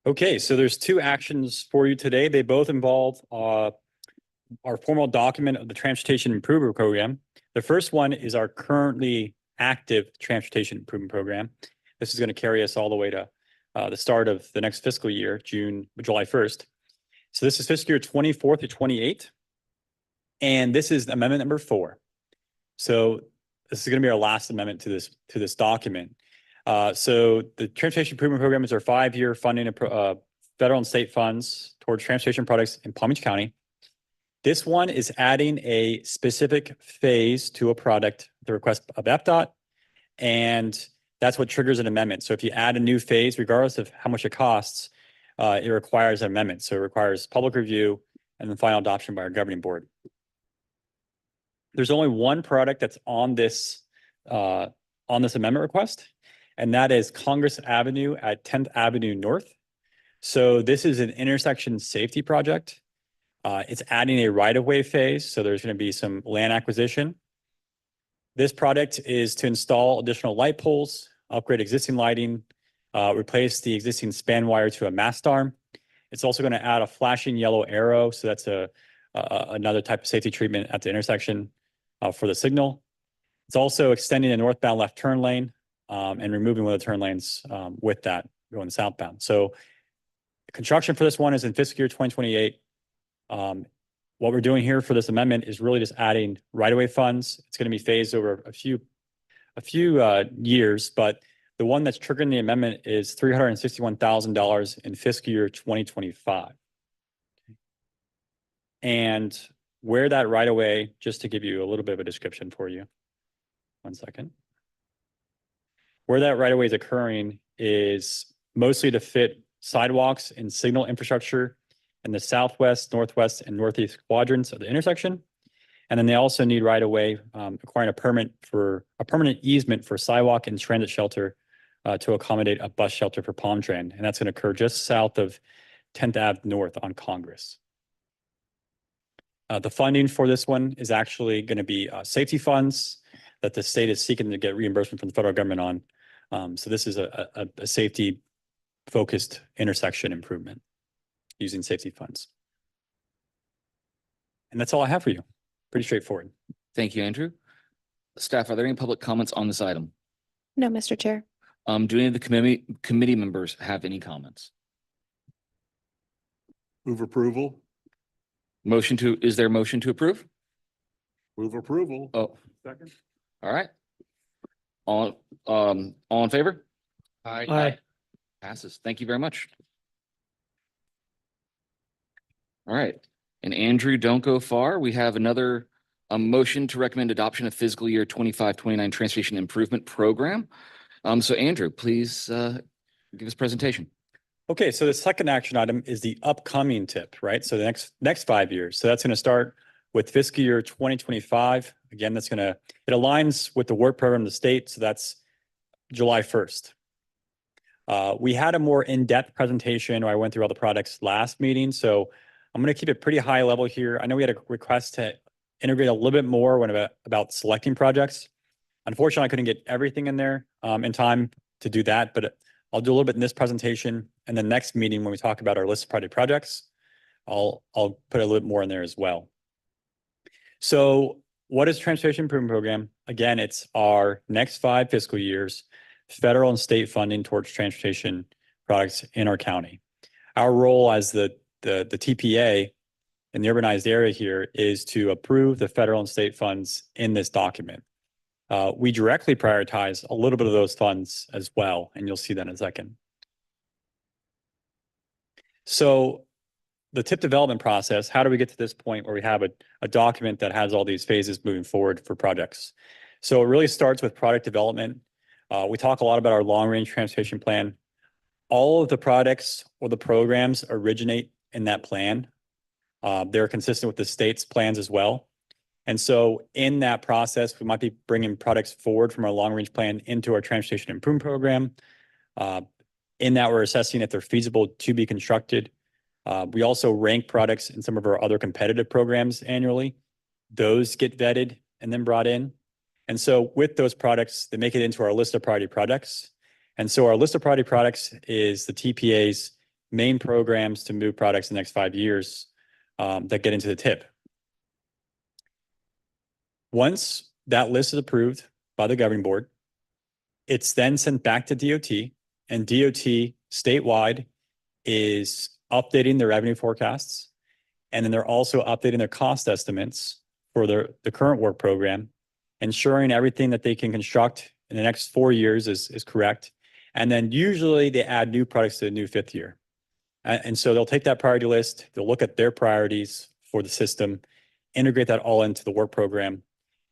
Okay, so there's two actions for you today. They both involve our formal document of the Transportation Improvement Program. The first one is our currently active Transportation Improvement Program. This is going to carry us all the way to the start of the next fiscal year, July 1st. So this is fiscal year 24 to 28. And this is amendment number 4. So this is going to be our last amendment to this document. So the Transportation Improvement Program is our 5-year funding of federal and state funds towards transportation projects in Palm Beach County. This one is adding a specific phase to a product at the request of FDOT, and that's what triggers an amendment. So if you add a new phase, regardless of how much it costs, it requires an amendment. So it requires public review and then final adoption by our governing board. There's only one product that's on this amendment request, and that is Congress Avenue at 10th Avenue North. So this is an intersection safety project. It's adding a right-of-way phase, so there's going to be some land acquisition. This project is to install additional light poles, upgrade existing lighting, replace the existing span wire to a mast arm. It's also going to add a flashing yellow arrow, so that's another type of safety treatment at the intersection for the signal. It's also extending a northbound left turn lane and removing one of the turn lanes with that going southbound. So construction for this one is in fiscal year 2028. What we're doing here for this amendment is really just adding right-of-way funds. It's going to be phased over a few years, but the one that's triggering the amendment is $361,000 in fiscal year 2025. And where that right-of-way, just to give you a little bit of a description for you. 1 second. Where that right-of-way is occurring is mostly to fit sidewalks and signal infrastructure in the southwest, northwest, and northeast quadrants of the intersection. And then they also need right-of-way acquiring a permanent easement for sidewalk and transit shelter to accommodate a bus shelter for Palm Train. And that's going to occur just south of 10th Ave North on Congress. The funding for this one is actually going to be safety funds that the state is seeking to get reimbursement from the federal government on. So this is a safety-focused intersection improvement using safety funds. And that's all I have for you. Pretty straightforward. Thank you, Andrew. Staff, are there any public comments on this item? No, Mr. Chair. Do any of the committee members have any comments? Move approval. Is there a motion to approve? Move approval. Oh, Second. all right. All in favor? Aye. Passes. Thank you very much. All right. And Andrew, don't go far. We have another motion to recommend adoption of fiscal year 25-29 Transportation Improvement Program. So Andrew, please give us a presentation. Okay, so the second action item is the upcoming TIP, right? So the next 5 years. So that's going to start with fiscal year 2025. Again, it aligns with the work program of the state. So that's July 1st. We had a more in-depth presentation where I went through all the products last meeting. So I'm going to keep it pretty high level here. I know we had a request to integrate a little bit more about selecting projects. Unfortunately, I couldn't get everything in there in time to do that, but I'll do a little bit in this presentation, and the next meeting when we talk about our list of priority projects, I'll put a little bit more in there as well. So what is Transportation Improvement Program? Again, it's our next 5 fiscal years, federal and state funding towards transportation products in our county. Our role as the TPA in the urbanized area here is to approve the federal and state funds in this document. We directly prioritize a little bit of those funds as well, and you'll see that in a second. So the TIP development process, how do we get to this point where we have a document that has all these phases moving forward for projects? So it really starts with product development. We talk a lot about our long-range transportation plan. All of the products or the programs originate in that plan. They're consistent with the state's plans as well. And so in that process, we might be bringing products forward from our long-range plan into our Transportation Improvement Program. In that, we're assessing if they're feasible to be constructed. We also rank products in some of our other competitive programs annually. Those get vetted and then brought in. And so with those products, they make it into our list of priority projects. And so our list of priority products is the TPA's main programs to move products in the next 5 years that get into the TIP. Once that list is approved by the governing board, it's then sent back to DOT, and DOT statewide is updating their revenue forecasts. And then they're also updating their cost estimates for the current work program, ensuring everything that they can construct in the next 4 years is correct. And then usually they add new products to the new 5th year. And so they'll take that priority list, they'll look at their priorities for the system, integrate that all into the work program.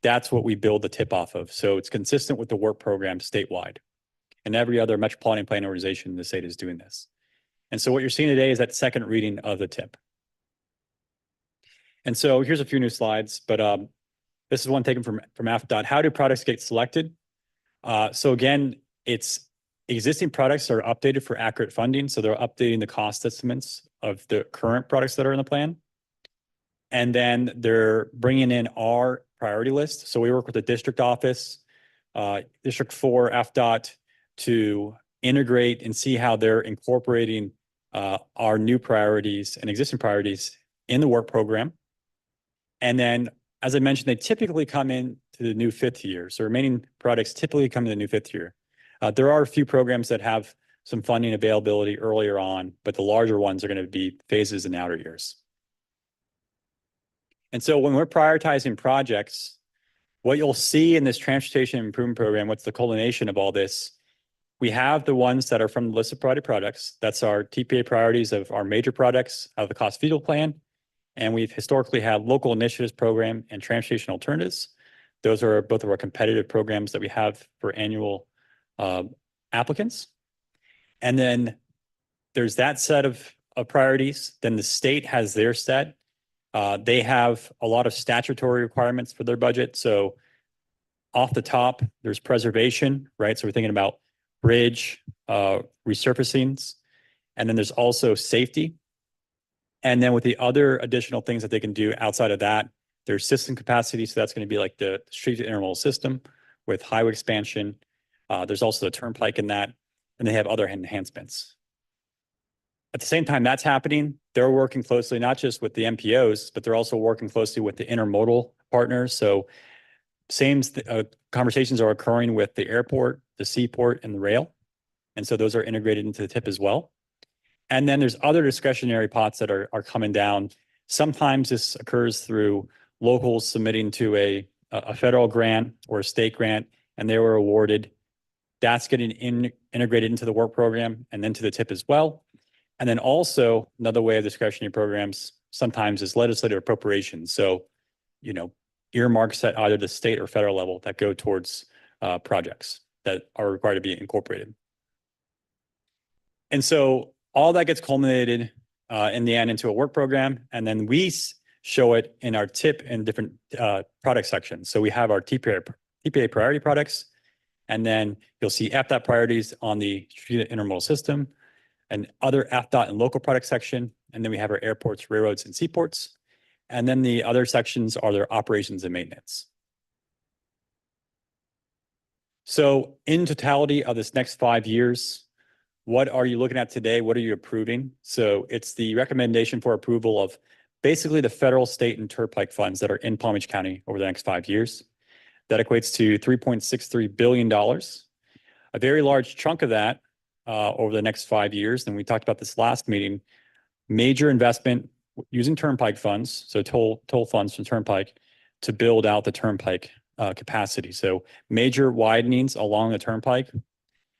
That's what we build the TIP off of. So it's consistent with the work program statewide. And every other metropolitan planning organization in the state is doing this. And so what you're seeing today is that second reading of the TIP. And so here's a few new slides, but this is one taken from AFDOT. How do products get selected? So again, it's existing products are updated for accurate funding. So they're updating the cost estimates of the current products that are in the plan. And then they're bringing in our priority list. So we work with the district office, District 4, AFDOT, to integrate and see how they're incorporating our new priorities and existing priorities in the work program. And then, as I mentioned, they typically come in to the new 5th year. So remaining products typically come to the new 5th year. There are a few programs that have some funding availability earlier on, but the larger ones are going to be phases in outer years. And so when we're prioritizing projects, what you'll see in this transportation improvement program, what's the culmination of all this? We have the ones that are from the list of priority products. That's our TPA priorities of our major products out of the cost feasible plan. And we've historically had local initiatives program and transportation alternatives. Those are both of our competitive programs that we have for annual applicants. And then there's that set of priorities. Then the state has their set. They have a lot of statutory requirements for their budget. So off the top, there's preservation, right? So we're thinking about bridge, resurfacings, and then there's also safety. And then with the other additional things that they can do outside of that, there's system capacity. So that's going to be like the street intermodal system with highway expansion. There's also the turnpike in that, and they have other enhancements. At the same time that's happening, they're working closely, not just with the MPOs, but they're also working closely with the intermodal partners. So same conversations are occurring with the airport, the seaport, and the rail. And so those are integrated into the TIP as well. And then there's other discretionary pots that are coming down. Sometimes this occurs through locals submitting to a federal grant or a state grant, and they were awarded. That's getting integrated into the work program and then to the TIP as well. And then also another way of discretionary programs sometimes is legislative appropriations. So, earmarks at either the state or federal level that go towards projects that are required to be incorporated. And so all that gets culminated in the end into a work program, and then we show it in our TIP in different product sections. So we have our TPA priority products, and then you'll see FDOT priorities on the street intermodal system, and other FDOT and local product section, and then we have our airports, railroads, and seaports. And then the other sections are their operations and maintenance. So in totality of this next 5 years, what are you looking at today? What are you approving? So it's the recommendation for approval of basically the federal, state, and turnpike funds that are in Palm Beach County over the next 5 years. That equates to $3.63 billion. A very large chunk of that over the next 5 years, and we talked about this last meeting, major investment using turnpike funds, so toll funds from turnpike, to build out the turnpike capacity. So major widenings along the turnpike.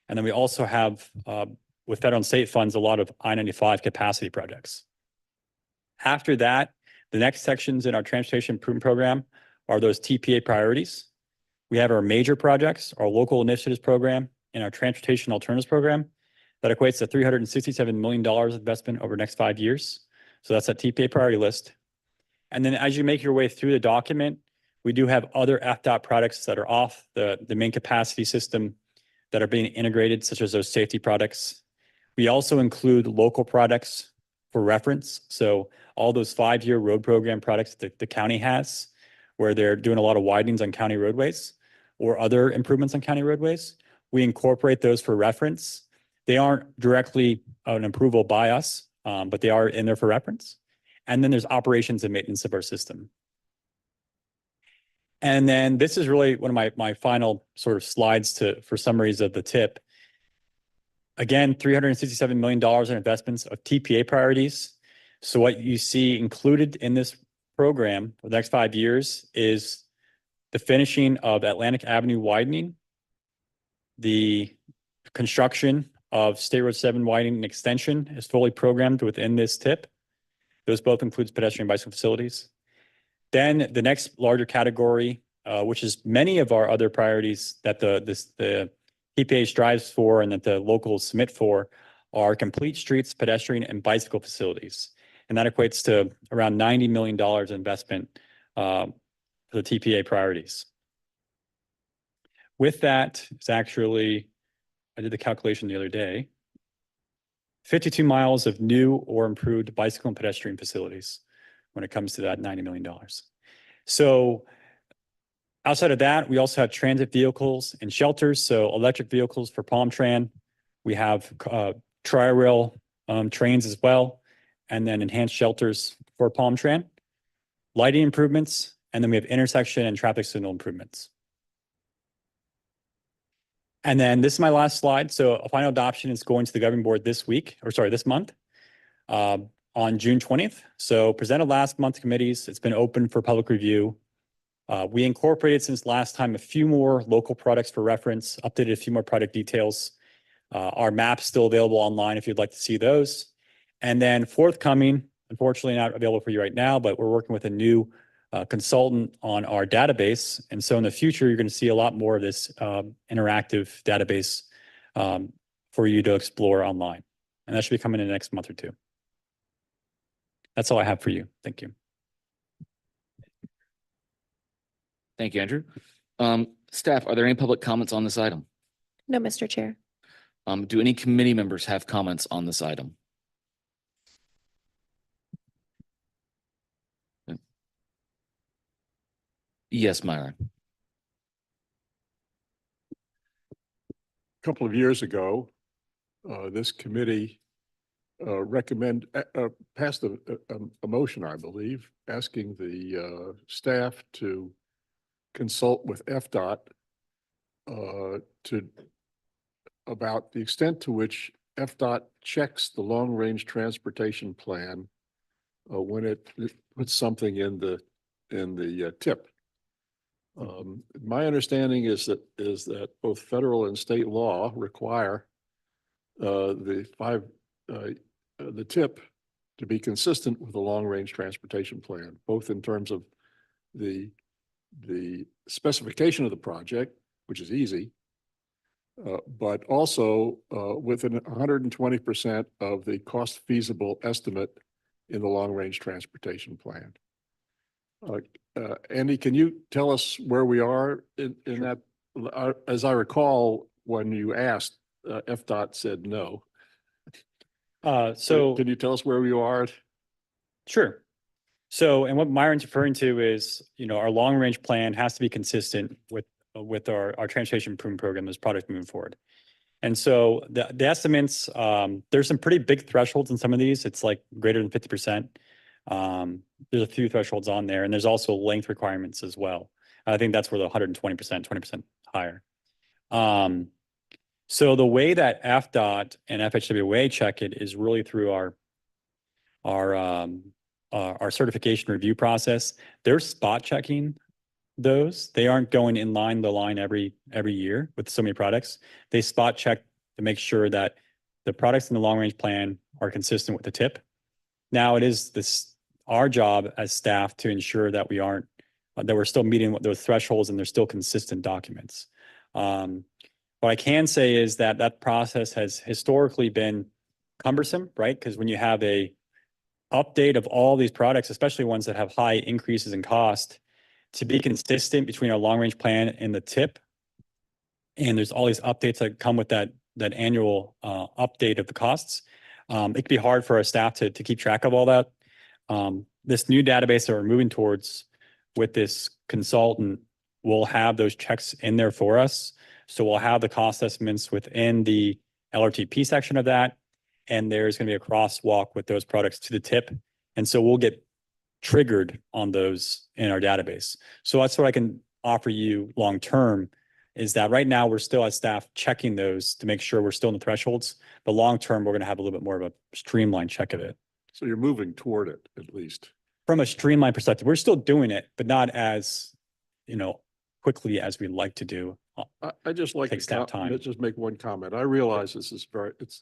And then we also have, with federal and state funds, a lot of I-95 capacity projects. After that, the next sections in our transportation improvement program are those TPA priorities. We have our major projects, our local initiatives program, and our transportation alternatives program. That equates to $367 million investment over the next 5 years. So that's that TPA priority list. And then as you make your way through the document, we do have other FDOT products that are off the main capacity system that are being integrated, such as those safety products. We also include local products for reference. So all those 5-year road program products that the county has, where they're doing a lot of widenings on county roadways or other improvements on county roadways, we incorporate those for reference. They aren't directly an approval by us, but they are in there for reference. And then there's operations and maintenance of our system. And then this is really one of my final sort of slides for summaries of the TIP. Again, $367 million in investments of TPA priorities. So what you see included in this program for the next 5 years is the finishing of Atlantic Avenue widening, the construction of State Road 7 widening and extension is fully programmed within this TIP. Those both includes pedestrian bicycle facilities. Then the next larger category, which is many of our other priorities that the TPA strives for and that the locals submit for, are complete streets, pedestrian, and bicycle facilities. And that equates to around $90 million in investment for the TPA priorities. With that, it's actually, I did the calculation the other day, 52 miles of new or improved bicycle and pedestrian facilities when it comes to that $90 million. So outside of that, we also have transit vehicles and shelters. So electric vehicles for Palm Tran. We have tri-rail trains as well, and then enhanced shelters for Palm Tran, lighting improvements, and then we have intersection and traffic signal improvements. And then this is my last slide. So a final adoption is going to the governing board this month, on June 20th. So presented last month to committees. It's been open for public review. We incorporated since last time a few more local products for reference, updated a few more product details. Our map's still available online if you'd like to see those. And then forthcoming, unfortunately not available for you right now, but we're working with a new consultant on our database. And so in the future, you're going to see a lot more of this interactive database for you to explore online. And that should be coming in the next month or two. That's all I have for you. Thank you. Thank you, Andrew. Staff, are there any public comments on this item? No, Mr. Chair. Do any committee members have comments on this item? Yes, Myron. A couple of years ago, this committee passed a motion, I believe, asking the staff to consult with FDOT about the extent to which FDOT checks the long-range transportation plan when it puts something in the TIP. My understanding is that both federal and state law require the TIP to be consistent with the long-range transportation plan, both in terms of the specification of the project, which is easy, but also within 120% of the cost feasible estimate in the long-range transportation plan. Andy, can you tell us where we are in that? As I recall, when you asked, FDOT said no. So can you tell us where we are? Sure. So, and what Myron's referring to is, our long range plan has to be consistent with our transportation improvement program as product moving forward. And so the estimates, there's some pretty big thresholds in some of these. It's like greater than 50%. There's a few thresholds on there, and there's also length requirements as well. I think that's where the 120%, 20% higher. So the way that FDOT and FHWA check it is really through our certification review process. They're spot checking those. They aren't going in line every year with so many products. They spot check to make sure that the products in the long range plan are consistent with the TIP. Now it is our job as staff to ensure that we're still meeting those thresholds and they're still consistent documents. What I can say is that process has historically been cumbersome, right? Because when you have a update of all these products, especially ones that have high increases in cost, to be consistent between our long range plan and the TIP, and there's all these updates that come with that annual update of the costs, it can be hard for our staff to keep track of all that. This new database that we're moving towards with this consultant will have those checks in there for us. So we'll have the cost estimates within the LRTP section of that. And there's going to be a crosswalk with those products to the tip. And so we'll get triggered on those in our database. So that's what I can offer you long-term is that right now we're still as staff checking those to make sure we're still in the thresholds. But long-term, we're going to have a little bit more of a streamlined check of it. So you're moving toward it at least. From a streamlined perspective, we're still doing it, but not as, quickly as we'd like to do. I just like Takes to that time. let's just make one comment. I realize this is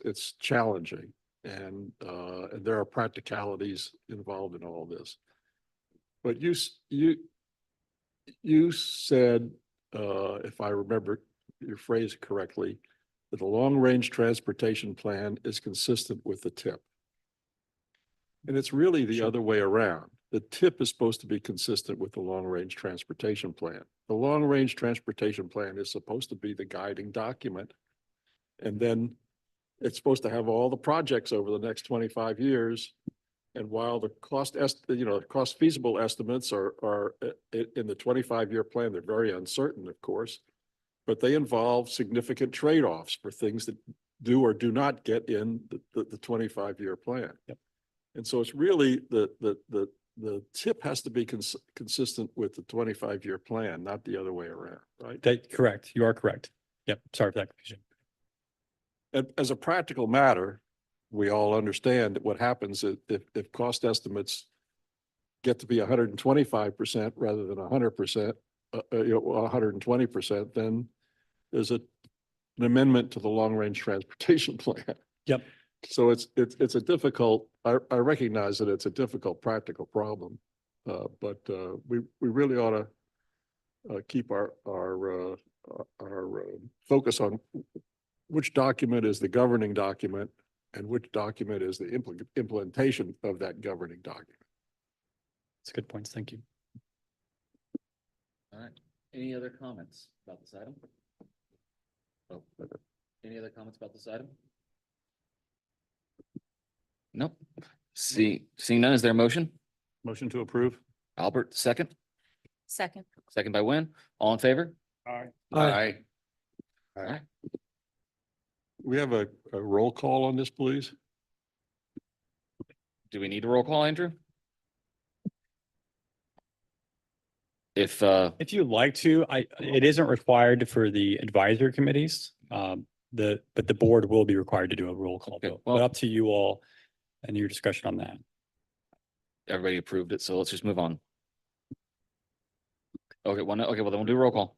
it's challenging and there are practicalities involved in all this. But you said, if I remember your phrase correctly, that the long-range transportation plan is consistent with the TIP. And it's really the other way around. The TIP is supposed to be consistent with the long-range transportation plan. The long-range transportation plan is supposed to be the guiding document. And then it's supposed to have all the projects over the next 25 years. And while the cost feasible estimates are in the 25-year plan, they're very uncertain, of course, but they involve significant trade-offs for things that do or do not get in the 25-year plan. Yep. And so it's really the TIP has to be consistent with the 25-year plan, not the other way around, right? Correct. You are correct. Yep. Sorry for that confusion. And as a practical matter, we all understand that what happens if cost estimates get to be 125% rather than 100%, 120%, then there's an amendment to the long-range transportation plan. Yep. So it's a difficult, I recognize that it's a difficult practical problem, but we really ought to keep our focus on which document is the governing document and which document is the implementation of that governing document. That's good points. Thank you. All right. Any other comments about this item? Oh, any other comments about this item? Nope. Seeing none, is there a motion? Motion to approve. Albert, second. Second. Second by Wynn. All in favor? Aye. Aye. All right. We have a roll call on this, please. Do we need a roll call, Andrew? If you'd like to, it isn't required for the advisory committees. But the board will be required to do a roll call Okay, vote, well- but up to you all and your discussion on that. everybody approved it, so let's just move on. Okay, well, then we'll do a roll call.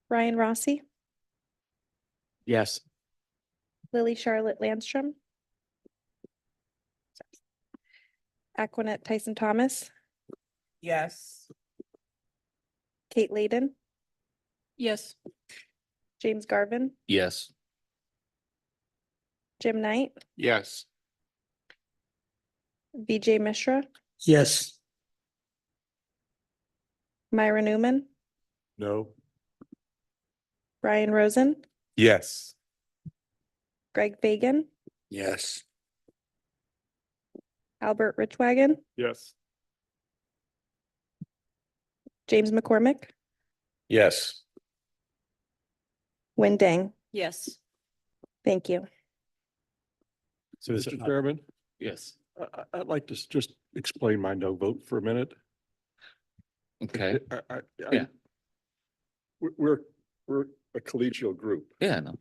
Ryan Rossi, Yes. Lily Charlotte Landstrom, Aquanette Tyson Thomas, Yes. Kate Layden, Yes. James Garvin, Yes. Jim Knight, Yes. Vijay Mishra, Yes. Myra Newman, No. Brian Rosen, Yes. Greg Fagan, Yes. Albert Richwagon, Yes. James McCormick, Yes. Win Dang. Yes. Thank you. So is Mr. Chairman, Yes. I'd like to just explain my no vote for a minute. Okay. Yeah. We're a collegial group. Yeah, no.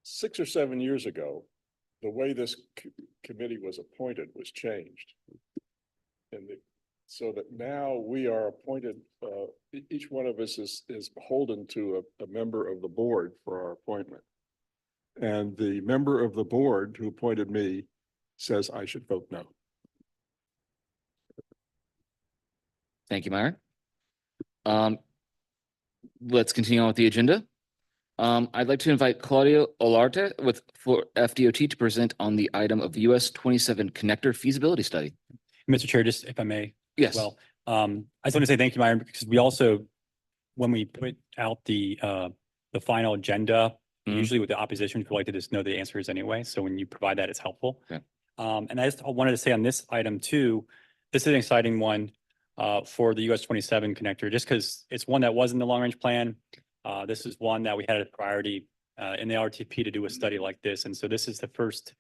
6 or 7 years ago, the way this committee was appointed was changed. And so that now we are appointed, each one of us is beholden to a member of the board for our appointment. And the member of the board who appointed me says I should vote no. Thank you, Myron. Let's continue on with the agenda. I'd like to invite Claudio Olarte for FDOT to present on the item of US 27 connector feasibility study. Mr. Chair, just if I may. Yes. Well, I just want to say thank you, Myron, because we also, when we put out the final agenda, Mhm. usually with the opposition, we like to just know the answers anyway. So when you provide that, it's helpful. Okay. And I just wanted to say on this item too, this is an exciting one. for the US 27 connector, just because it's one that was in the long range plan. This is one that we had a priority in the RTP to do a study like this. And so this is the first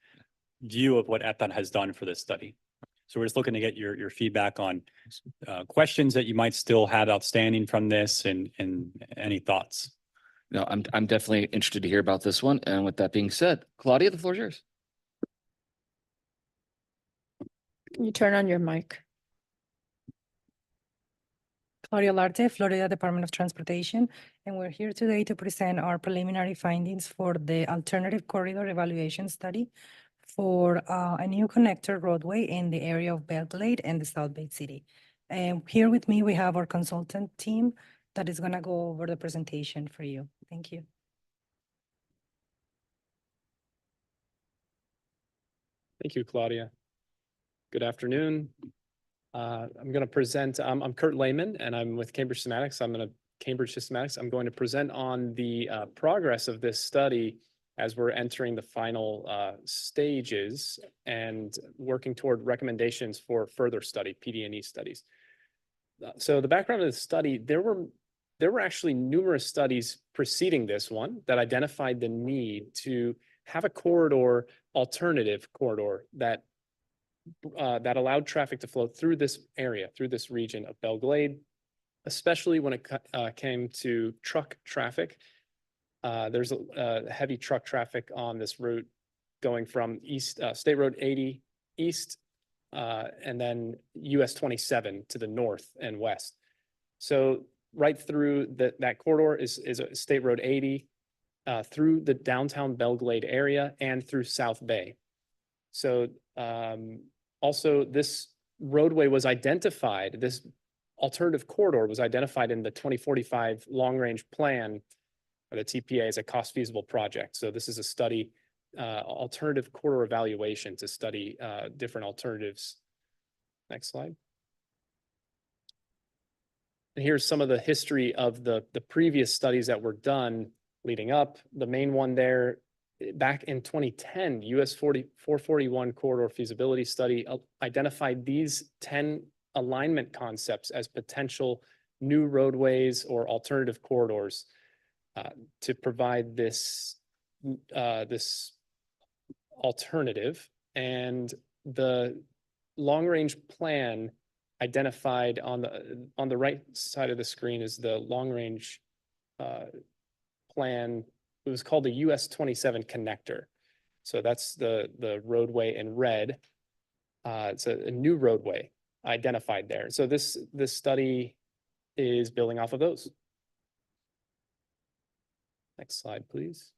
view of what FDOT has done for this study. So we're just looking to get your feedback on questions that you might still have outstanding from this and any thoughts. No, I'm definitely interested to hear about this one. And with that being said, Claudia, the floor is yours. Can you turn on your mic? Claudia Larte, Florida Department of Transportation, and we're here today to present our preliminary findings for the alternative corridor evaluation study for a new connector roadway in the area of Belle Glade and the South Bay City. And here with me, we have our consultant team that is gonna go over the presentation for you. Thank you. Thank you, Claudia. Good afternoon. I'm going to present, I'm Kurt Lehman, and I'm with Cambridge Systematics. I'm going to present on the progress of this study as we're entering the final stages and working toward recommendations for further study, PD&E studies. So the background of the study, there were actually numerous studies preceding this one that identified the need to have a corridor, alternative corridor that allowed traffic to flow through this area, through this region of Belle Glade, especially when it came to truck traffic. There's a heavy truck traffic on this route going from east, State Road 80 east, and then US 27 to the north and west. So right through that corridor is State Road 80, through the downtown Belle Glade area and through South Bay. So also this roadway was identified, this alternative corridor was identified in the 2045 long range plan, or the TPA, as a cost feasible project. So this is a study, alternative corridor evaluation to study different alternatives. Next slide. And here's some of the history of the previous studies that were done leading up. The main one there, back in 2010, US 441 corridor feasibility study identified these 10 alignment concepts as potential new roadways or alternative corridors to provide this alternative. And the long range plan identified on the right side of the screen is the long range plan. It was called the US 27 connector. So that's the roadway in red. It's a new roadway identified there. So this study is building off of those. Next slide, please.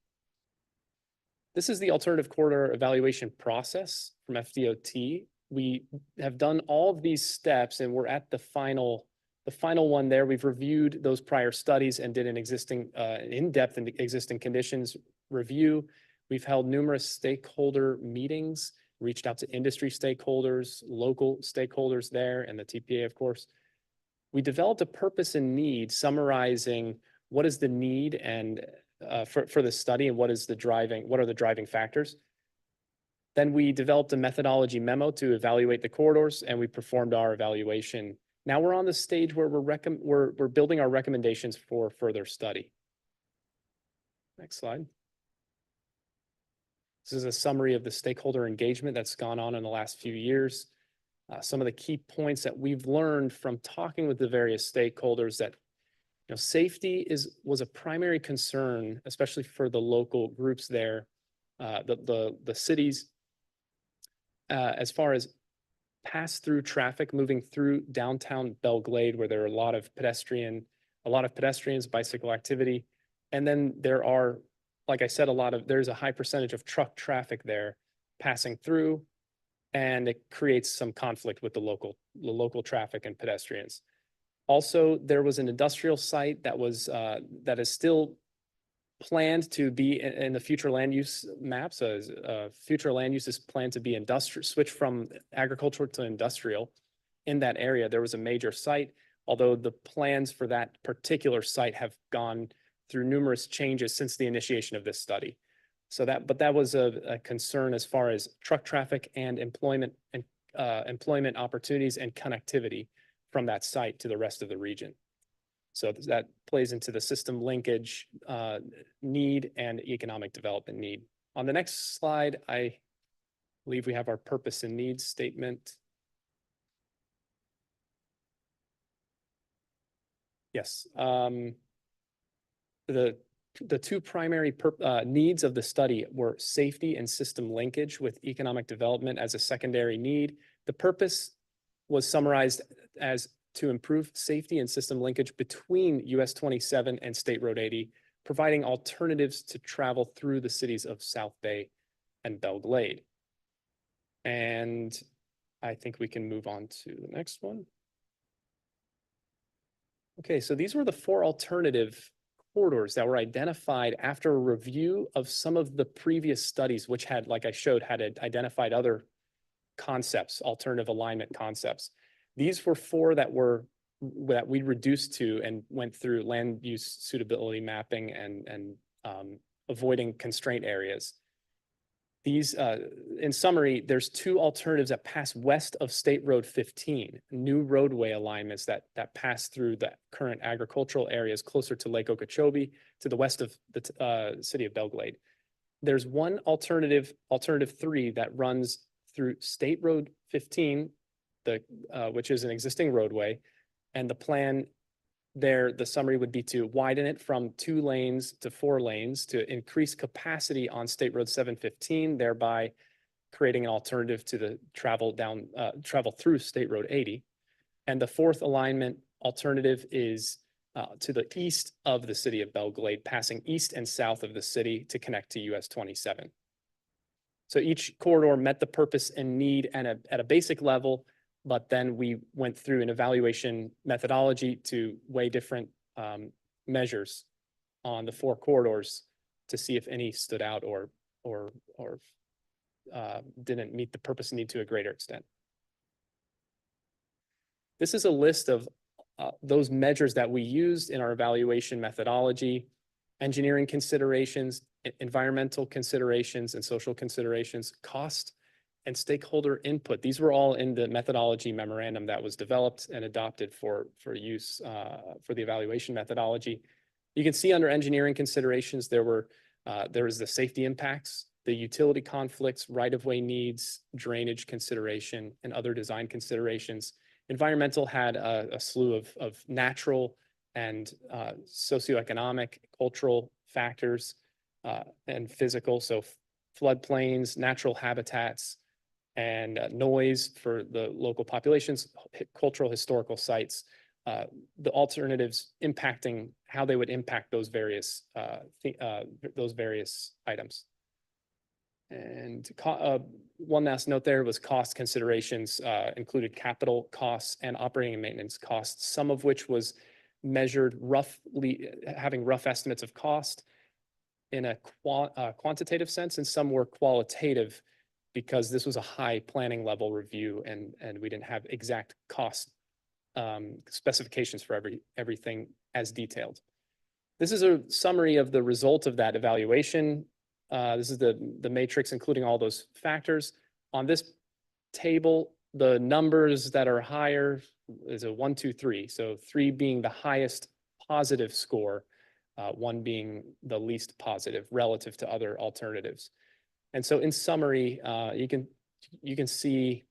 This is the alternative corridor evaluation process from FDOT. We have done all of these steps and we're at the final one there. We've reviewed those prior studies and did an in-depth and existing conditions review. We've held numerous stakeholder meetings, reached out to industry stakeholders, local stakeholders there, and the TPA, of course. We developed a purpose and need summarizing what is the need and for the study and what are the driving factors. Then we developed a methodology memo to evaluate the corridors, and we performed our evaluation. Now we're on the stage where we're building our recommendations for further study. Next slide. This is a summary of the stakeholder engagement that's gone on in the last few years. Some of the key points that we've learned from talking with the various stakeholders that safety was a primary concern, especially for the local groups there, the cities, as far as pass-through traffic moving through downtown Belle Glade, where there are a lot of pedestrians, bicycle activity. And then there are, like I said, there's a high percentage of truck traffic there passing through, and it creates some conflict with the local traffic and pedestrians. Also, there was an industrial site that is still planned to be in the future land use maps. Future land use is planned to be industrial, switch from agricultural to industrial. In that area, there was a major site, although the plans for that particular site have gone through numerous changes since the initiation of this study. But that was a concern as far as truck traffic and employment opportunities and connectivity from that site to the rest of the region. So that plays into the system linkage need and economic development need. On the next slide, I believe we have our purpose and needs statement. Yes. The two primary needs of the study were safety and system linkage, with economic development as a secondary need. The purpose was summarized as to improve safety and system linkage between US 27 and State Road 80, providing alternatives to travel through the cities of South Bay and Belle Glade. And I think we can move on to the next one. Okay, so these were the 4 alternative corridors that were identified after a review of some of the previous studies, which had, like I showed, had identified other concepts, alternative alignment concepts. These were 4 that we reduced to and went through land use suitability mapping and avoiding constraint areas. These, in summary, there's 2 alternatives that pass west of State Road 15, new roadway alignments that pass through the current agricultural areas closer to Lake Okeechobee to the west of the city of Belle Glade. There's one alternative 3 that runs through State Road 15, which is an existing roadway, and the plan there, the summary would be to widen it from 2 lanes to 4 lanes to increase capacity on State Road 715, thereby creating an alternative to the travel through State Road 80. And the 4th alignment alternative is to the east of the city of Belle Glade, passing east and south of the city to connect to US 27. So each corridor met the purpose and need and at a basic level, but then we went through an evaluation methodology to weigh different measures on the 4 corridors to see if any stood out or didn't meet the purpose and need to a greater extent. This is a list of those measures that we used in our evaluation methodology: engineering considerations, environmental considerations, and social considerations, cost, and stakeholder input. These were all in the methodology memorandum that was developed and adopted for use for the evaluation methodology. You can see under engineering considerations, there was the safety impacts, the utility conflicts, right-of-way needs, drainage consideration, and other design considerations. Environmental had a slew of natural and socioeconomic, cultural factors and physical, so floodplains, natural habitats, and noise for the local populations, cultural historical sites, the alternatives impacting how they would impact those various items. And one last note there was cost considerations, included capital costs and operating and maintenance costs, some of which was measured roughly, having rough estimates of cost in a quantitative sense, and some were qualitative because this was a high planning level review and we didn't have exact cost specifications for everything as detailed. This is a summary of the result of that evaluation. This is the matrix, including all those factors. On this table, the numbers that are higher is a 1, 2, 3. So 3 being the highest positive score, 1 being the least positive relative to other alternatives. And so in summary, you can see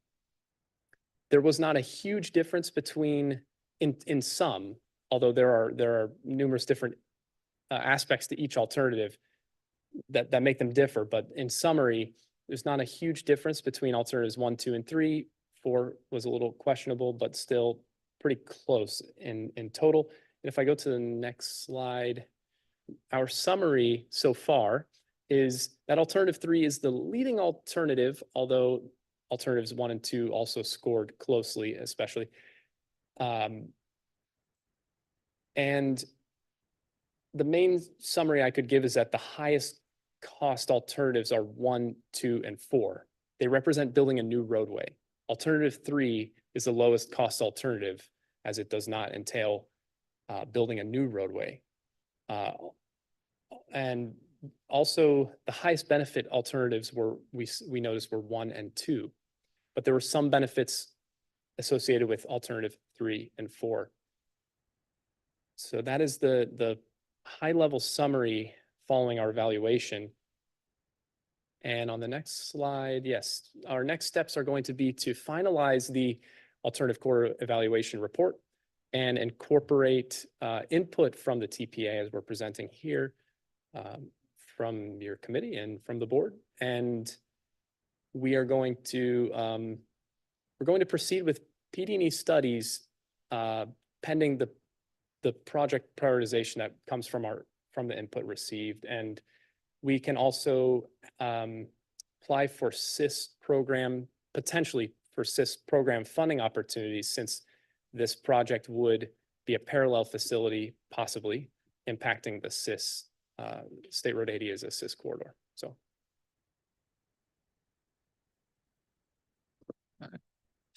there was not a huge difference between in some, although there are numerous different aspects to each alternative that make them differ. But in summary, there's not a huge difference between alternatives 1, 2, and 3. 4 was a little questionable, but still pretty close in total. And if I go to the next slide, our summary so far is that alternative 3 is the leading alternative, although alternatives 1 and 2 also scored closely, especially. And the main summary I could give is that the highest cost alternatives are 1, 2, and 4. They represent building a new roadway. Alternative 3 is the lowest cost alternative, as it does not entail building a new roadway. And also the highest benefit alternatives we noticed were 1 and 2, but there were some benefits associated with alternative 3 and 4. So that is the high level summary following our evaluation. And on the next slide, yes, our next steps are going to be to finalize the alternative core evaluation report and incorporate input from the TPA as we're presenting here, from your committee and from the board. And we are going to proceed with PD&E studies pending the project prioritization that comes from the input received. And we can also apply for CIS program, potentially for CIS program funding opportunities, since this project would be a parallel facility, possibly impacting the CIS, State Road 80 as a CIS corridor. So.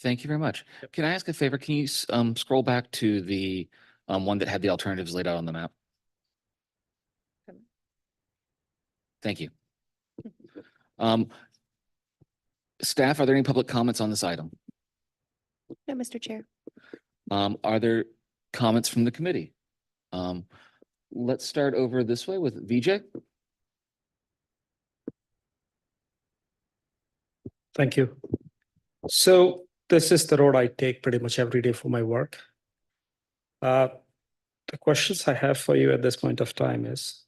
Thank you very much. Yep. Can I ask a favor? Can you scroll back to the one that had the alternatives laid out on the map? Thank you. Staff, are there any public comments on this item? No, Mr. Chair. Are there comments from the committee? Let's start over this way with VJ. Thank you. So this is the road I take pretty much every day for my work. The questions I have for you at this point of time is,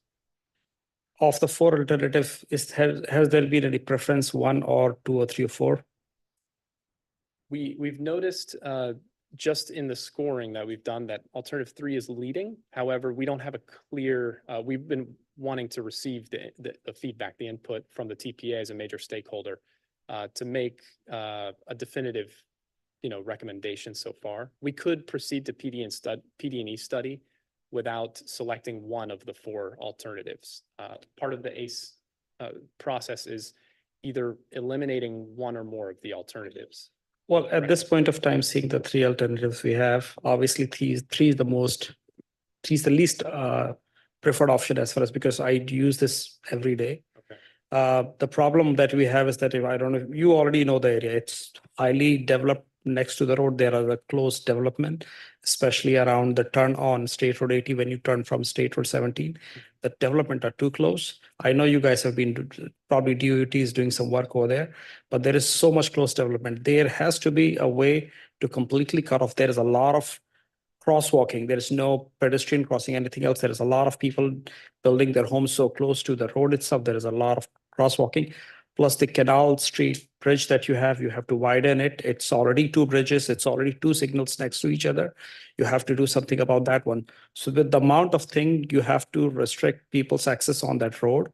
of the 4 alternatives, has there been any preference, 1 or 2 or 3 or 4? We've noticed just in the scoring that we've done that alternative 3 is leading. However, we don't have a clear, we've been wanting to receive the feedback, the input from the TPA as a major stakeholder to make a definitive, recommendation so far. We could proceed to PD&E study without selecting one of the 4 alternatives. Part of the ACE process is either eliminating one or more of the alternatives. Well, at this point of time, seeing the 3 alternatives we have, obviously three is the least preferred option as far as, because I use this every day. Okay. The problem that we have is that, if I don't know, you already know the area, it's highly developed. Next to the road, there are a close development, especially around the turn on State Road 80 when you turn from State Road 17. The development are too close. I know you guys have been, probably DOT is doing some work over there, but there is so much close development. There has to be a way to completely cut off. There is a lot of crosswalking. There is no pedestrian crossing, anything else. There is a lot of people building their homes so close to the road itself. There is a lot of crosswalking. Plus the Canal Street bridge that you have to widen it. It's already 2 bridges. It's already 2 signals next to each other. You have to do something about that one. So with the amount of thing, you have to restrict people's access on that road.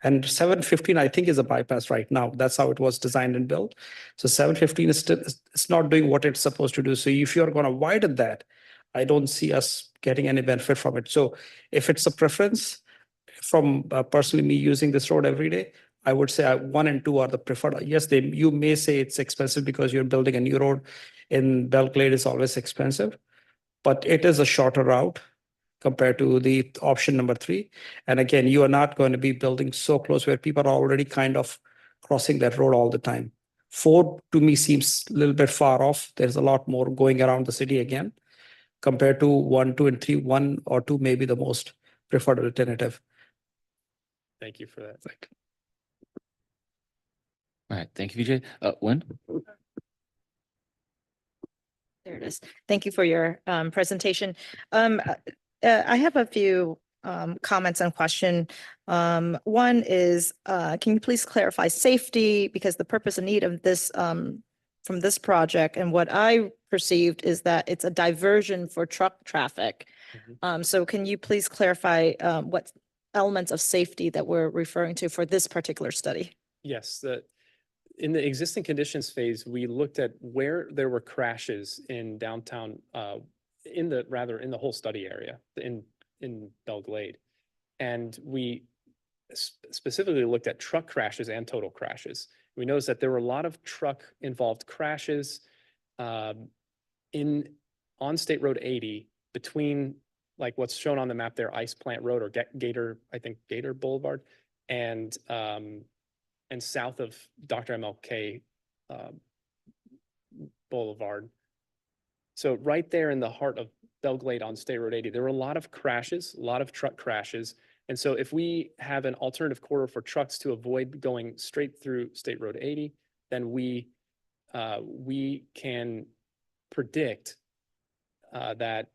And 715, I think, is a bypass right now. That's how it was designed and built. So 715 is still, it's not doing what it's supposed to do. So if you're going to widen that, I don't see us getting any benefit from it. So if it's a preference from personally me using this road every day, I would say 1 and 2 are the preferred. Yes, you may say it's expensive because you're building a new road in Belglade is always expensive, but it is a shorter route compared to the option number 3. And again, you are not going to be building so close where people are already kind of crossing that road all the time. 4 to me seems a little bit far off. There's a lot more going around the city again compared to 1, 2, and 3. 1 or 2 may be the most preferred alternative. Thank you for that. All right, thank you, VJ. Lynn? There it is. Thank you for your presentation. I have a few comments and question. One is, can you please clarify safety? Because the purpose and need of this from this project and what I perceived is that it's a diversion for truck traffic. So can you please clarify what elements of safety that we're referring to for this particular study? Yes, in the existing conditions phase, we looked at where there were crashes in downtown, in the whole study area in Belglade. And we specifically looked at truck crashes and total crashes. We noticed that there were a lot of truck involved crashes on State Road 80 between, like what's shown on the map there, Ice Plant Road or Gator Boulevard, and south of Dr. MLK Boulevard, So right there in the heart of Belglade on State Road 80, there were a lot of crashes, a lot of truck crashes. And so if we have an alternative corridor for trucks to avoid going straight through State Road 80, then we can predict that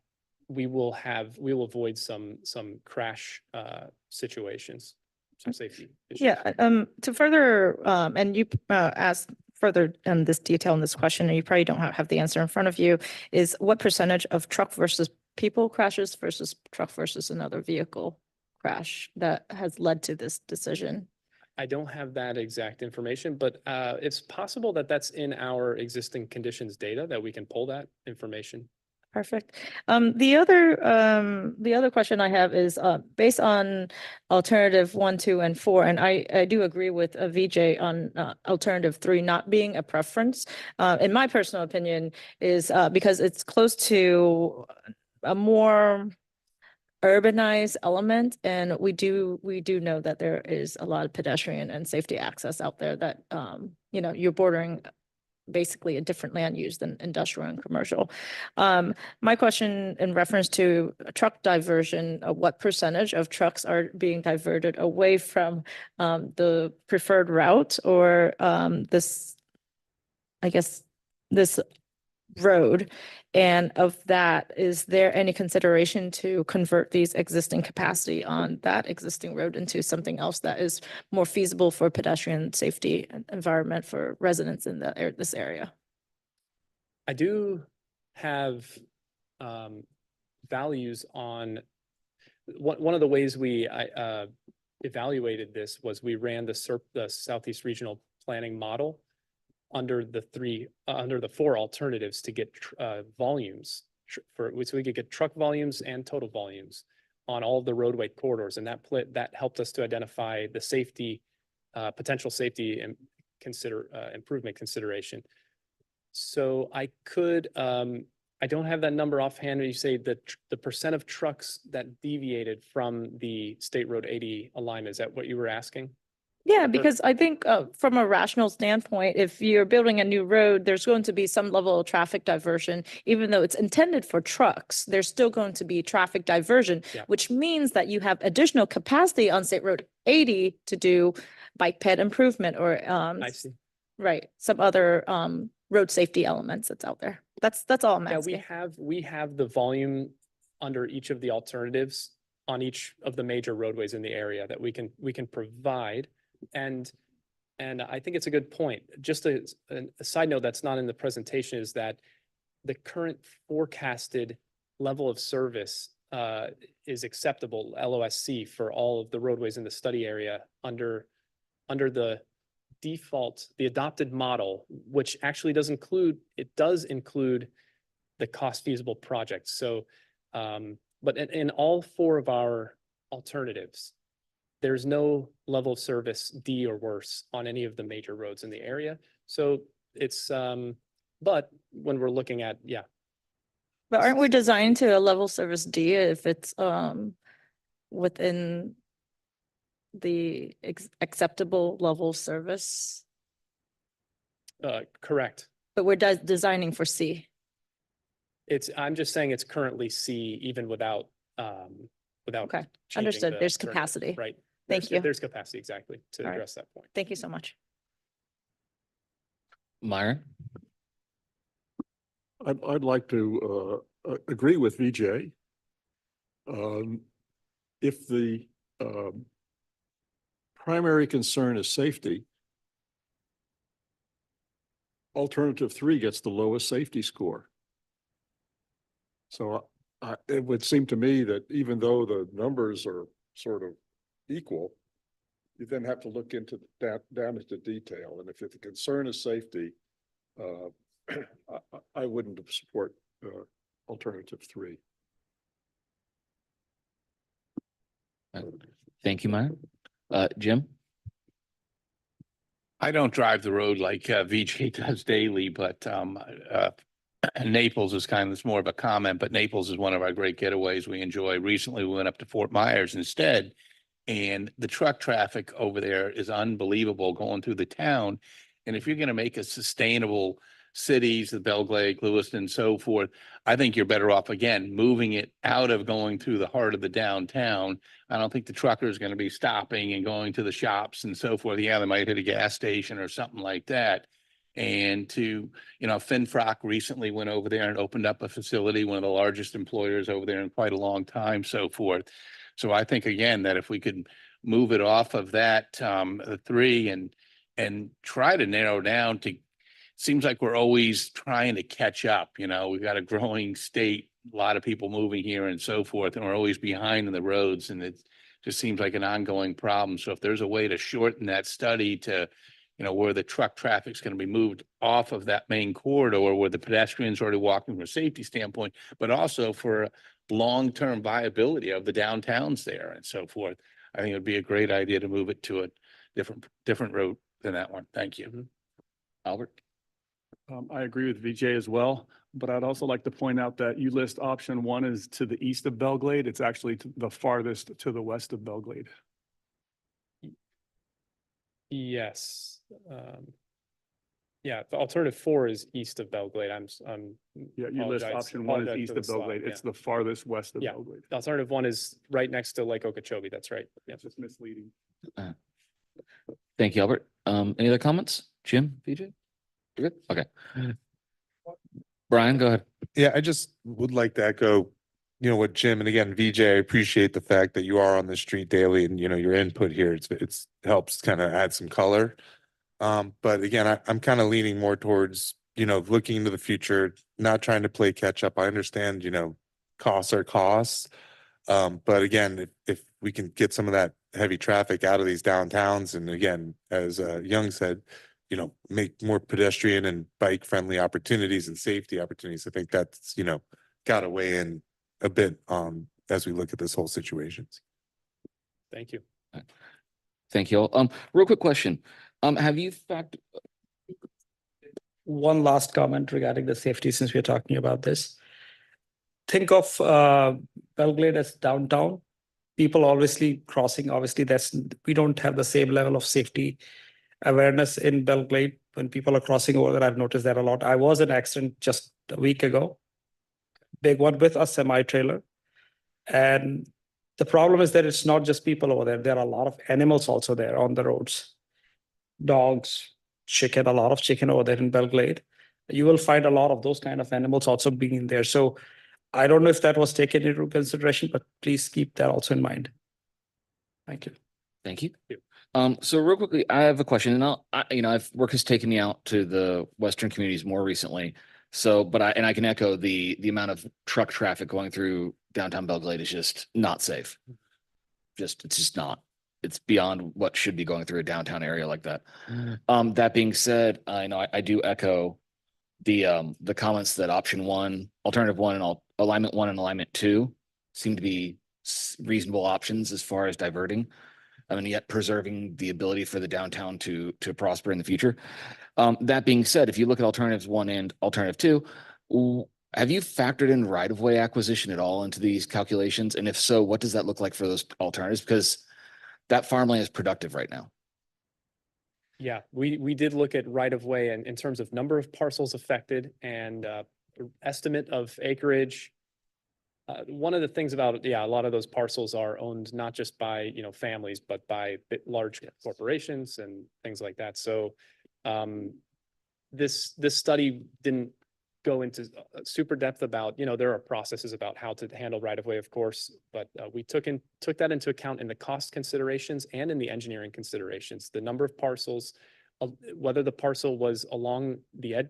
we will avoid some crash situations, some safety issues. Yeah, to further, and you asked further in this detail in this question, and you probably don't have the answer in front of you, is what percentage of truck versus people crashes versus truck versus another vehicle crash that has led to this decision? I don't have that exact information, but it's possible that that's in our existing conditions data, that we can pull that information. Perfect. The other question I have is based on alternative 1, 2, and 4, and I do agree with VJ on alternative 3 not being a preference. In my personal opinion, is because it's close to a more urbanized element, and we do know that there is a lot of pedestrian and safety access out there that you're bordering basically a different land use than industrial and commercial. My question in reference to truck diversion, what percentage of trucks are being diverted away from the preferred route or this road? And of that, is there any consideration to convert these existing capacity on that existing road into something else that is more feasible for pedestrian safety and environment for residents in this area? I do have values on one of the ways we evaluated this was we ran the Southeast Regional Planning model under the 4 alternatives to get volumes so we could get truck volumes and total volumes on all of the roadway corridors, and that helped us to identify the safety potential safety and improvement consideration. So I don't have that number offhand. When you say that the percent of trucks that deviated from the State Road 80 alignment, is that what you were asking? Yeah, because I think from a rational standpoint, if you're building a new road, there's going to be some level of traffic diversion, even though it's intended for trucks, there's still going to be traffic diversion, which means that you have additional capacity on State Road 80 to do bike ped improvement or I see. Right, some other road safety elements that's out there. That's all I'm asking. Yeah, we have the volume under each of the alternatives on each of the major roadways in the area that we can provide. And I think it's a good point. Just a side note that's not in the presentation is that the current forecasted level of service is acceptable LOSC for all of the roadways in the study area under the default, the adopted model, which actually does include the cost feasible projects. So, but in all 4 of our alternatives, there's no level of service D or worse on any of the major roads in the area. So it's, but when we're looking at, But aren't we designed to a level service D if it's within the acceptable level of service? correct. But we're designing for C. I'm just saying it's currently C even without Okay, changing understood. the There's current- capacity. Right. Thank you. There's capacity, exactly, to All right. address that point. Thank you so much. Myron? I'd like to agree with VJ. If the primary concern is safety, alternative 3 gets the lowest safety score. So it would seem to me that even though the numbers are sort of equal, you then have to look into down into detail. And if the concern is safety, I wouldn't support alternative 3. Thank you, Myron. Jim? I don't drive the road like VJ does daily, but Naples is it's more of a comment, but Naples is one of our great getaways we enjoy. Recently, we went up to Fort Myers instead, and the truck traffic over there is unbelievable going through the town. And if you're going to make a sustainable cities, the Belgrade, Lewiston, and so forth. I think you're better off, again, moving it out of going through the heart of the downtown. I don't think the trucker is going to be stopping and going to the shops and so forth. Yeah, they might hit a gas station or something like that. And Finfrock recently went over there and opened up a facility, one of the largest employers over there in quite a long time, so forth. So I think, again, that if we could move it off of that, the three and try to narrow down to, seems like we're always trying to catch up. We've got a growing state, a lot of people moving here and so forth, and we're always behind in the roads, and it just seems like an ongoing problem. So if there's a way to shorten that study to, where the truck traffic's going to be moved off of that main corridor where the pedestrians are already walking from a safety standpoint, but also for long-term viability of the downtowns there and so forth, I think it would be a great idea to move it to a different route than that one. Thank you. Albert? I agree with VJ as well, but I'd also like to point out that you list option 1 is to the east of Belgrade. It's actually to the farthest to the west of Belgrade. Yes. Yeah, the alternative 4 is east of Belgrade. Yeah, you list apologize- option 1 is apologize east for the of slide, Belgrade. yeah. It's the farthest west of Yeah. Belgrade. The alternative 1 is right next to Lake Okeechobee. That's right. Yeah. It's just misleading. Thank you, Albert. Any other comments? Jim, VJ? You're good? Okay. Brian, go ahead. Yeah, I just would like to echo, what Jim, and again, VJ, I appreciate the fact that you are on the street daily and, your input here. It's helps kind of add some color. But again, I'm kind of leaning more towards, looking into the future, not trying to play catch up. I understand, costs are costs. But again, if we can get some of that heavy traffic out of these downtowns, and again, as Young said, make more pedestrian and bike friendly opportunities and safety opportunities. I think that's, got to weigh in a bit as we look at this whole situation. Thank you. Thank you all. Real quick question. Have you One last comment regarding the safety, since we're talking about this. Think of Belgrade as downtown. People obviously crossing, we don't have the same level of safety awareness in Belgrade. When people are crossing over there, I've noticed that a lot. I was in an accident just a week ago, big one with a semi-trailer. And the problem is that it's not just people over there. There are a lot of animals also there on the roads. Dogs, chicken, a lot of chicken over there in Belgrade. You will find a lot of those kind of animals also being there. So I don't know if that was taken into consideration, but please keep that also in mind. Thank you. Thank you. So real quickly, I have a question, and work has taken me out to the Western communities more recently. So, but I can echo the amount of truck traffic going through downtown Belgrade is just not safe. It's just not. It's beyond what should be going through a downtown area like that. That being said, I do echo the comments that option 1, alternative 1, and alignment 1 and alignment 2 seem to be reasonable options as far as diverting. Yet preserving the ability for the downtown to prosper in the future. That being said, if you look at alternatives 1 and alternative 2, have you factored in right-of-way acquisition at all into these calculations? And if so, what does that look like for those alternatives? Because that farmland is productive right now. Yeah, we did look at right-of-way and in terms of number of parcels affected and estimate of acreage. One of the things about, a lot of those parcels are owned not just by, families, but by large corporations and things like that. So this study didn't go into super depth about, there are processes about how to handle right-of-way, of course, but we took that into account in the cost considerations and in the engineering considerations, the number of parcels, whether the parcel was along the edge,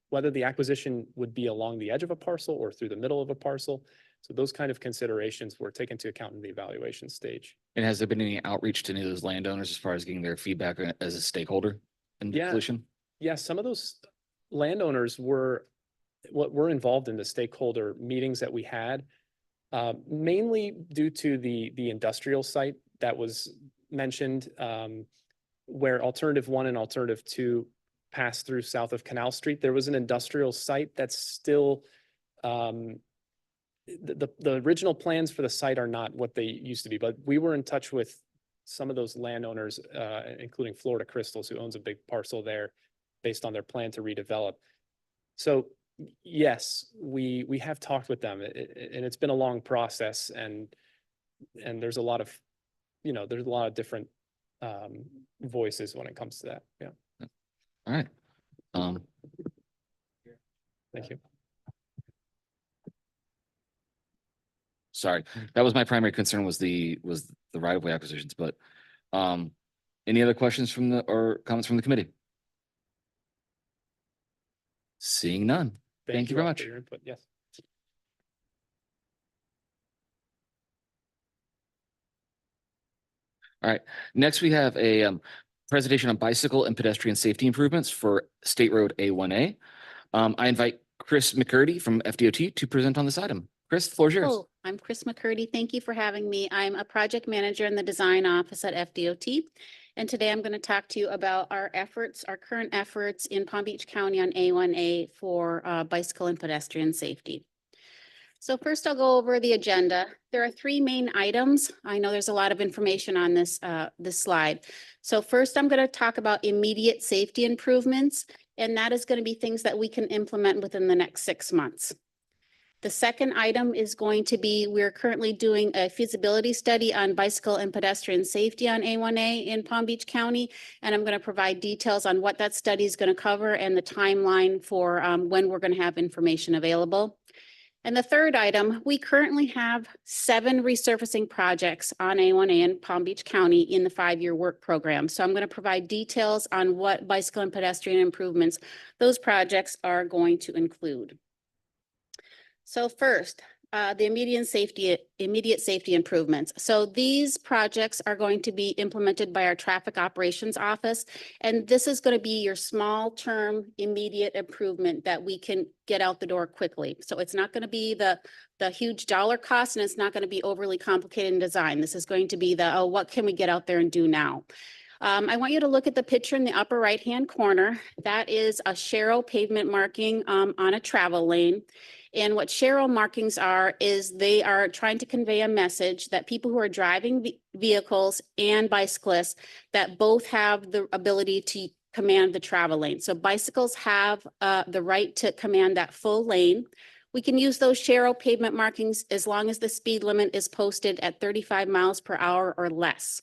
whether the acquisition would be along the edge of a parcel or through the middle of a parcel. So those kind of considerations were taken into account in the evaluation stage. And has there been any outreach to any of those landowners as far as getting their feedback as a stakeholder in the solution? Yeah, some of those landowners were involved in the stakeholder meetings that we had, mainly due to the industrial site that was mentioned, where alternative 1 and alternative 2 pass through south of Canal Street. There was an industrial site that's still the original plans for the site are not what they used to be, but we were in touch with some of those landowners, including Florida Crystals, who owns a big parcel there based on their plan to redevelop. So yes, we have talked with them and it's been a long process and there's a lot of, there's a lot of different voices when it comes to that. Yeah. All right. Thank you. Sorry, that was my primary concern was the right of way acquisitions, but any other questions from or comments from the committee? Seeing none. Thank you very all much. for your input. Yes. All right, next we have a presentation on bicycle and pedestrian safety improvements for State Road A1A. I invite Chris McCurdy from FDOT to present on this item. Chris, the floor is yours. Oh, I'm Chris McCurdy. Thank you for having me. I'm a project manager in the design office at FDOT. And today I'm going to talk to you about our efforts, our current efforts in Palm Beach County on A1A for bicycle and pedestrian safety. So first I'll go over the agenda. There are three main items. I know there's a lot of information on this slide. So first I'm going to talk about immediate safety improvements, and that is going to be things that we can implement within the next 6 months. The second item is going to be, we're currently doing a feasibility study on bicycle and pedestrian safety on A1A in Palm Beach County. And I'm going to provide details on what that study is going to cover and the timeline for when we're going to have information available. And the third item, we currently have 7 resurfacing projects on A1A in Palm Beach County in the 5-year work program. So I'm going to provide details on what bicycle and pedestrian improvements those projects are going to include. So first, the immediate safety improvements. So these projects are going to be implemented by our traffic operations office. And this is going to be your small term immediate improvement that we can get out the door quickly. So it's not going to be the huge dollar cost, and it's not going to be overly complicated in design. This is going to be the, oh, what can we get out there and do now? I want you to look at the picture in the upper right-hand corner. That is a Sharrow pavement marking on a travel lane. And what Sharrow markings are is they are trying to convey a message that people who are driving vehicles and bicyclists that both have the ability to command the travel lane. So bicycles have the right to command that full lane. We can use those Sharrow pavement markings as long as the speed limit is posted at 35 miles per hour or less.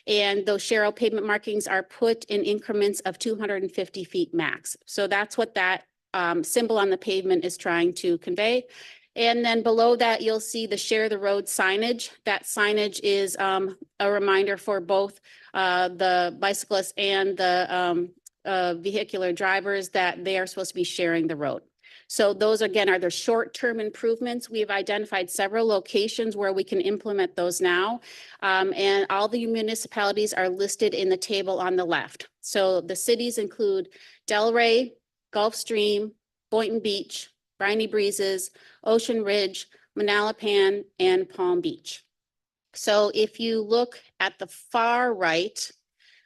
And those Sharrow pavement markings are put in increments of 250 feet max. So that's what that symbol on the pavement is trying to convey. And then below that, you'll see the Share the Road signage. That signage is a reminder for both the bicyclists and the vehicular drivers that they are supposed to be sharing the road. So those, again, are the short-term improvements. We have identified several locations where we can implement those now. And all the municipalities are listed in the table on the left. So the cities include Delray, Gulfstream, Boynton Beach, Briny Breezes, Ocean Ridge, Manalapan, and Palm Beach. So if you look at the far right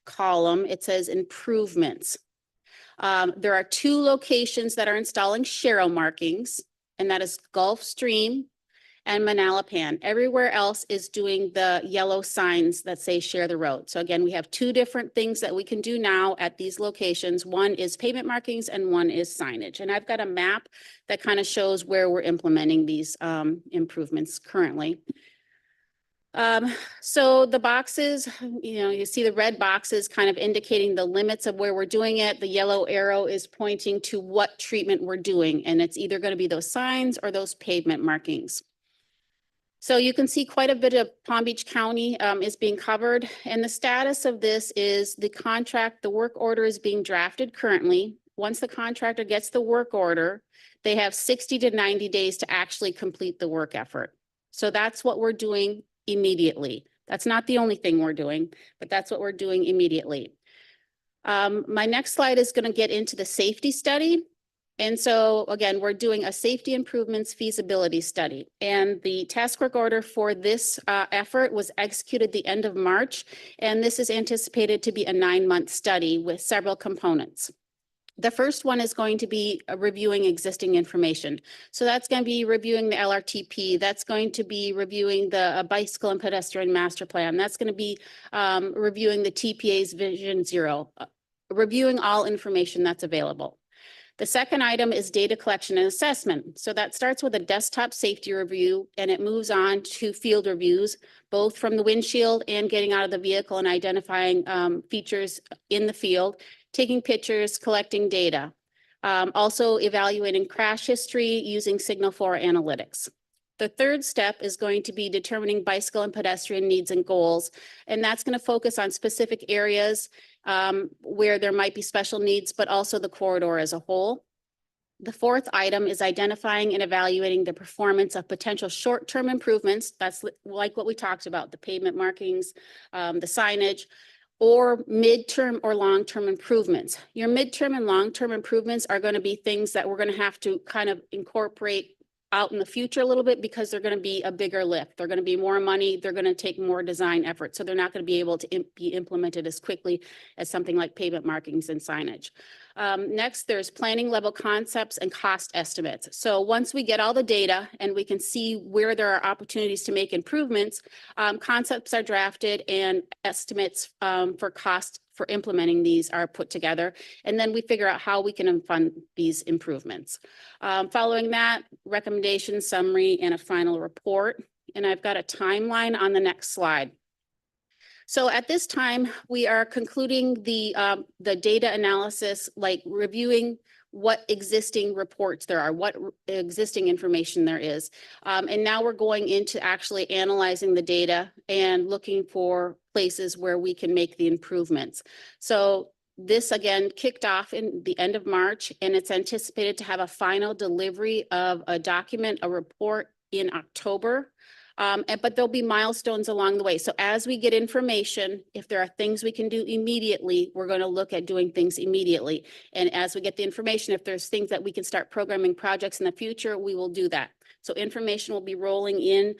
column, it says improvements. There are 2 locations that are installing Sharrow markings, and that is Gulfstream and Manalapan. Everywhere else is doing the yellow signs that say share the road. So again, we have 2 different things that we can do now at these locations. One is pavement markings and one is signage. And I've got a map that kind of shows where we're implementing these improvements currently. So the boxes, you see the red boxes kind of indicating the limits of where we're doing it. The yellow arrow is pointing to what treatment we're doing. And it's either going to be those signs or those pavement markings. So you can see quite a bit of Palm Beach County is being covered. And the status of this is the work order is being drafted currently. Once the contractor gets the work order, they have 60 to 90 days to actually complete the work effort. So that's what we're doing immediately. That's not the only thing we're doing, but that's what we're doing immediately. My next slide is going to get into the safety study. And so again, we're doing a safety improvements feasibility study, and the task work order for this effort was executed the end of March. And this is anticipated to be a 9-month study with several components. The first one is going to be reviewing existing information. So that's going to be reviewing the LRTP. That's going to be reviewing the bicycle and pedestrian master plan. That's going to be reviewing the TPA's Vision Zero, reviewing all information that's available. The second item is data collection and assessment. So that starts with a desktop safety review and it moves on to field reviews, both from the windshield and getting out of the vehicle and identifying features in the field, taking pictures, collecting data. Also evaluating crash history using Signal 4 analytics. The third step is going to be determining bicycle and pedestrian needs and goals. And that's going to focus on specific areas where there might be special needs, but also the corridor as a whole. The fourth item is identifying and evaluating the performance of potential short-term improvements. That's like what we talked about, the pavement markings, the signage, or midterm or long-term improvements. Your midterm and long-term improvements are going to be things that we're going to have to kind of incorporate out in the future a little bit because they're going to be a bigger lift. They're going to be more money. They're going to take more design effort. So they're not going to be able to be implemented as quickly as something like pavement markings and signage. Next, there's planning level concepts and cost estimates. So once we get all the data and we can see where there are opportunities to make improvements, concepts are drafted and estimates for cost for implementing these are put together. And then we figure out how we can fund these improvements. Following that, recommendation, summary, and a final report. And I've got a timeline on the next slide. So at this time, we are concluding the data analysis, like reviewing what existing reports there are, what existing information there is. And now we're going into actually analyzing the data and looking for places where we can make the improvements. So this again kicked off in the end of March, and it's anticipated to have a final delivery of a document, a report in October. But there'll be milestones along the way. So as we get information, if there are things we can do immediately, we're going to look at doing things immediately. And as we get the information, if there's things that we can start programming projects in the future, we will do that. So information will be rolling in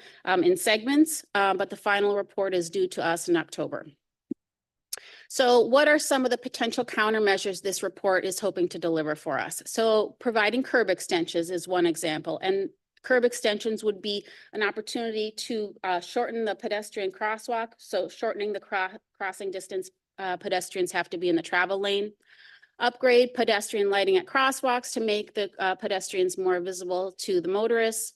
segments, but the final report is due to us in October. So what are some of the potential countermeasures this report is hoping to deliver for us? So providing curb extensions is one example. And curb extensions would be an opportunity to shorten the pedestrian crosswalk. So shortening the crossing distance, pedestrians have to be in the travel lane. Upgrade pedestrian lighting at crosswalks to make the pedestrians more visible to the motorists.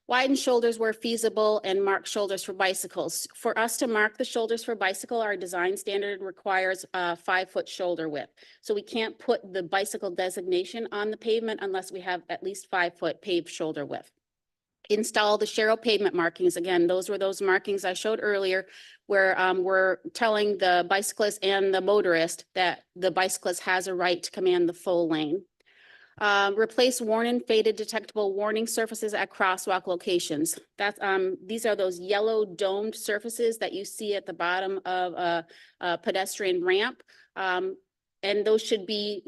Widen shoulders where feasible and mark shoulders for bicycles. For us to mark the shoulders for bicycle, our design standard requires a 5-foot shoulder width. So we can't put the bicycle designation on the pavement unless we have at least 5-foot paved shoulder width. Install the Sharrow pavement markings. Again, those were those markings I showed earlier where we're telling the bicyclist and the motorist that the bicyclist has a right to command the full lane. Replace worn and faded detectable warning surfaces at crosswalk locations. That's these are those yellow domed surfaces that you see at the bottom of a pedestrian ramp. And those should be,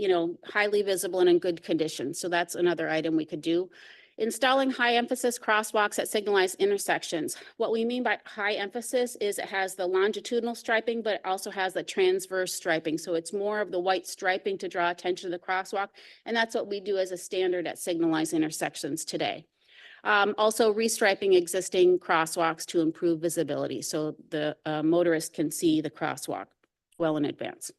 highly visible and in good condition. So that's another item we could do. Installing high emphasis crosswalks at signalized intersections. What we mean by high emphasis is it has the longitudinal striping, but it also has the transverse striping. So it's more of the white striping to draw attention to the crosswalk. And that's what we do as a standard at signalized intersections today. Also restriping existing crosswalks to improve visibility so the motorist can see the crosswalk well in advance.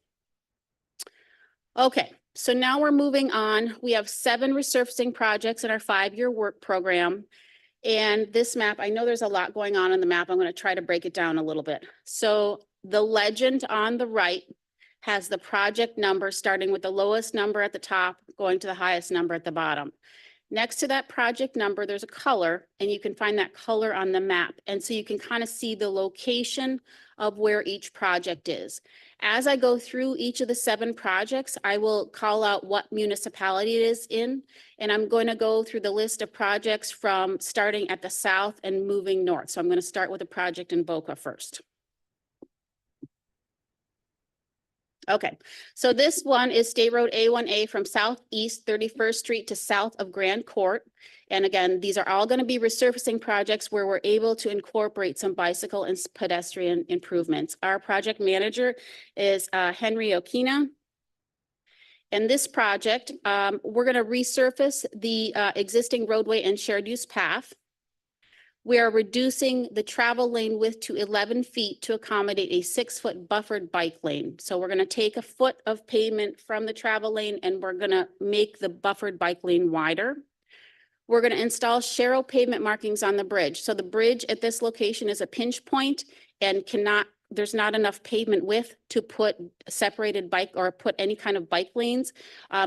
Okay. So now we're moving on. We have 7 resurfacing projects in our 5-year work program. And this map, I know there's a lot going on the map. I'm going to try to break it down a little bit. So the legend on the right has the project number starting with the lowest number at the top, going to the highest number at the bottom. Next to that project number, there's a color, and you can find that color on the map. And so you can kind of see the location of where each project is. As I go through each of the 7 projects, I will call out what municipality it is in, and I'm going to go through the list of projects from starting at the south and moving north. So I'm going to start with a project in Boca first. Okay, so this one is State Road A1A from Southeast 31st Street to south of Grand Court. And again, these are all going to be resurfacing projects where we're able to incorporate some bicycle and pedestrian improvements. Our project manager is Henry Okina. And this project, we're going to resurface the existing roadway and shared use path. We are reducing the travel lane width to 11 feet to accommodate a 6-foot buffered bike lane. So we're going to take a foot of pavement from the travel lane and we're going to make the buffered bike lane wider. We're going to install Sharrow pavement markings on the bridge. So the bridge at this location is a pinch point and there's not enough pavement width to put separated bike or put any kind of bike lanes.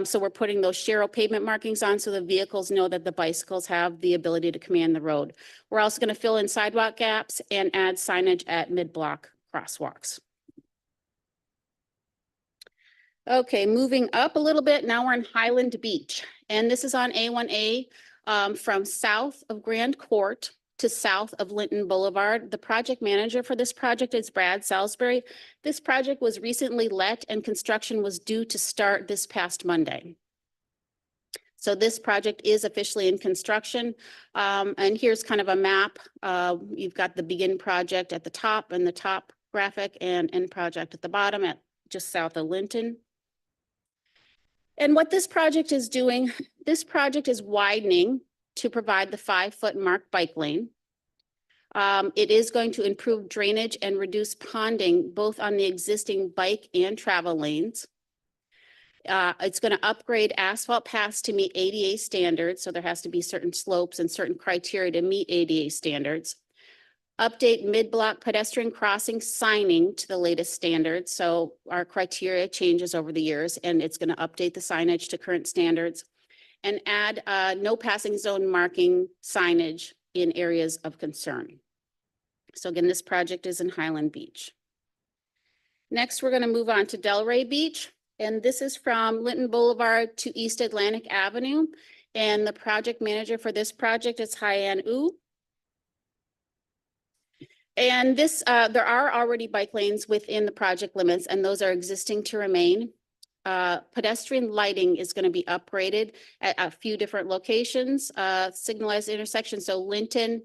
So we're putting those Sharrow pavement markings on so the vehicles know that the bicycles have the ability to command the road. We're also going to fill in sidewalk gaps and add signage at mid-block crosswalks. Okay, moving up a little bit, now we're in Highland Beach, and this is on A1A from south of Grand Court to south of Linton Boulevard. The project manager for this project is Brad Salisbury. This project was recently let and construction was due to start this past Monday. So this project is officially in construction. And here's kind of a map. You've got the begin project at the top and the top graphic and end project at the bottom at just south of Linton. And what this project is doing, this project is widening to provide the 5-foot marked bike lane. It is going to improve drainage and reduce ponding both on the existing bike and travel lanes. It's going to upgrade asphalt paths to meet ADA standards. So there has to be certain slopes and certain criteria to meet ADA standards. Update mid-block pedestrian crossing signing to the latest standards. So our criteria changes over the years and it's going to update the signage to current standards and add no passing zone marking signage in areas of concern. So again, this project is in Highland Beach. Next, we're going to move on to Delray Beach. And this is from Linton Boulevard to East Atlantic Avenue. And the project manager for this project is Hyan Wu. And this, there are already bike lanes within the project limits, and those are existing to remain. Pedestrian lighting is going to be upgraded at a few different locations, signalized intersections. So Linton,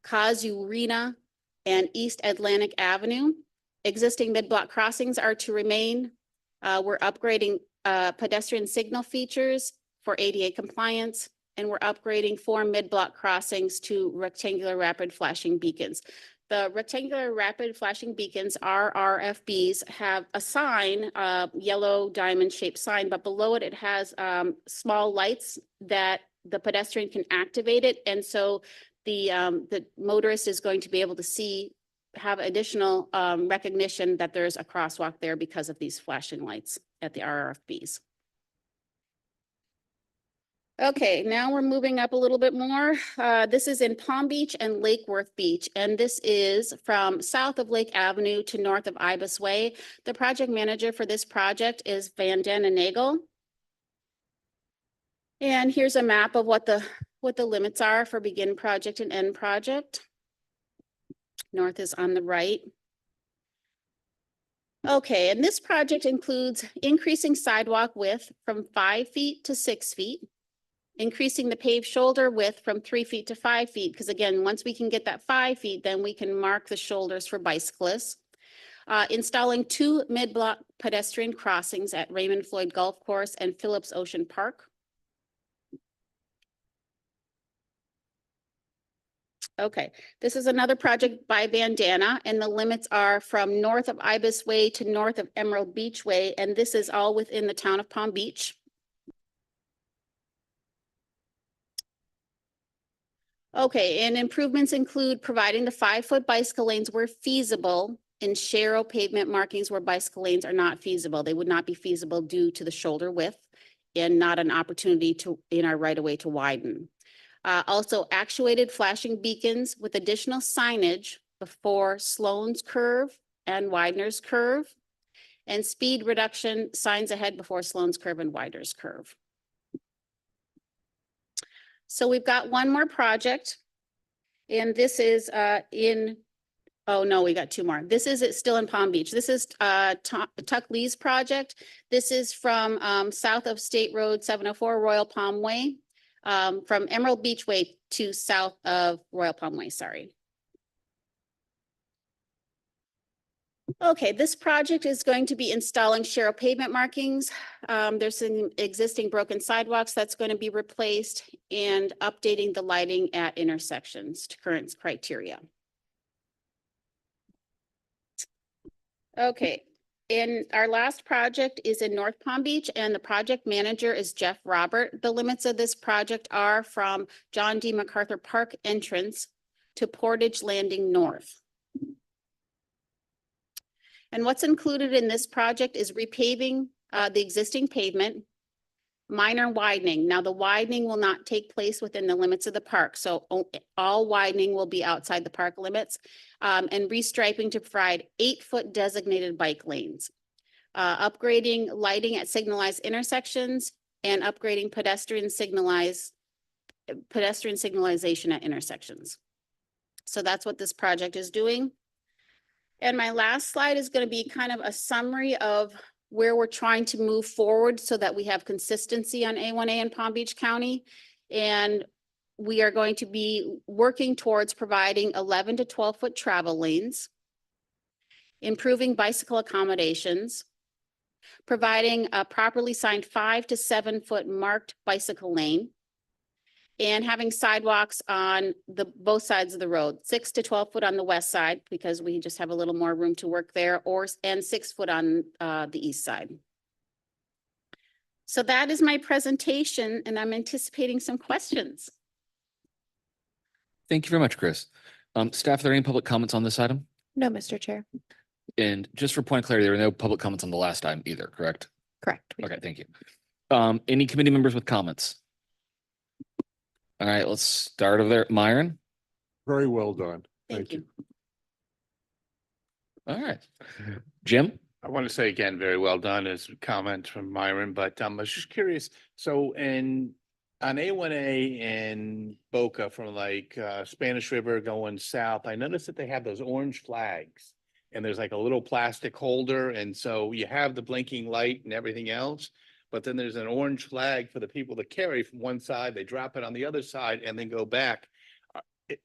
Casuarina, and East Atlantic Avenue. Existing mid-block crossings are to remain. We're upgrading pedestrian signal features for ADA compliance, and we're upgrading 4 mid-block crossings to rectangular rapid flashing beacons. The rectangular rapid flashing beacons, RRFBs, have a sign, yellow diamond shaped sign, but below it, it has small lights that the pedestrian can activate it. And so the motorist is going to be able to have additional recognition that there's a crosswalk there because of these flashing lights at the RRFBs. Okay, now we're moving up a little bit more. This is in Palm Beach and Lake Worth Beach, and this is from south of Lake Avenue to north of Ibis Way. The project manager for this project is Van Den and Nagel. And here's a map of what the limits are for begin project and end project. North is on the right. Okay, and this project includes increasing sidewalk width from 5 feet to 6 feet. Increasing the paved shoulder width from 3 feet to 5 feet, because again, once we can get that 5 feet, then we can mark the shoulders for bicyclists. Installing 2 mid-block pedestrian crossings at Raymond Floyd Golf Course and Phillips Ocean Park. Okay, this is another project by Bandana, and the limits are from north of Ibis Way to north of Emerald Beach Way, and this is all within the town of Palm Beach. Okay, and improvements include providing the 5-foot bicycle lanes where feasible and Sharrow pavement markings where bicycle lanes are not feasible. They would not be feasible due to the shoulder width and not an opportunity in our right of way to widen. Also actuated flashing beacons with additional signage before Sloan's Curve and Widener's Curve, and speed reduction signs ahead before Sloan's Curve and Widener's Curve. So we've got one more project, and this is oh no, we got 2 more. This is still in Palm Beach. This is Tuck Lee's project. This is from south of State Road 704 Royal Palm Way, from Emerald Beach Way to south of Royal Palm Way, sorry. Okay, this project is going to be installing Sharrow pavement markings. There's some existing broken sidewalks that's going to be replaced and updating the lighting at intersections to current criteria. Okay, and our last project is in North Palm Beach and the project manager is Jeff Robert. The limits of this project are from John D. MacArthur Park entrance to Portage Landing North. And what's included in this project is repaving the existing pavement, minor widening. Now, the widening will not take place within the limits of the park, so all widening will be outside the park limits, and restriping to provide 8-foot designated bike lanes. Upgrading lighting at signalized intersections and upgrading pedestrian signalization at intersections. So that's what this project is doing. And my last slide is going to be kind of a summary of where we're trying to move forward so that we have consistency on A1A in Palm Beach County. And we are going to be working towards providing 11 to 12-foot travel lanes, improving bicycle accommodations, providing a properly signed 5 to 7-foot marked bicycle lane, and having sidewalks on both sides of the road, 6 to 12 foot on the west side, because we just have a little more room to work there, and 6 foot on the east side. So that is my presentation, and I'm anticipating some questions. Thank you very much, Chris. Staff, are there any public comments on this item? No, Mr. Chair. And just for point of clarity, there were no public comments on the last item either, correct? Correct. Okay, thank you. Any committee members with comments? All right, let's start over there. Myron? Very well done. Thank you. All right. Jim? I want to say again, very well done as a comment from Myron, but I was just curious. So on A1A in Boca from like Spanish River going south, I noticed that they have those orange flags and there's like a little plastic holder. And so you have the blinking light and everything else, but then there's an orange flag for the people to carry from one side, they drop it on the other side and then go back.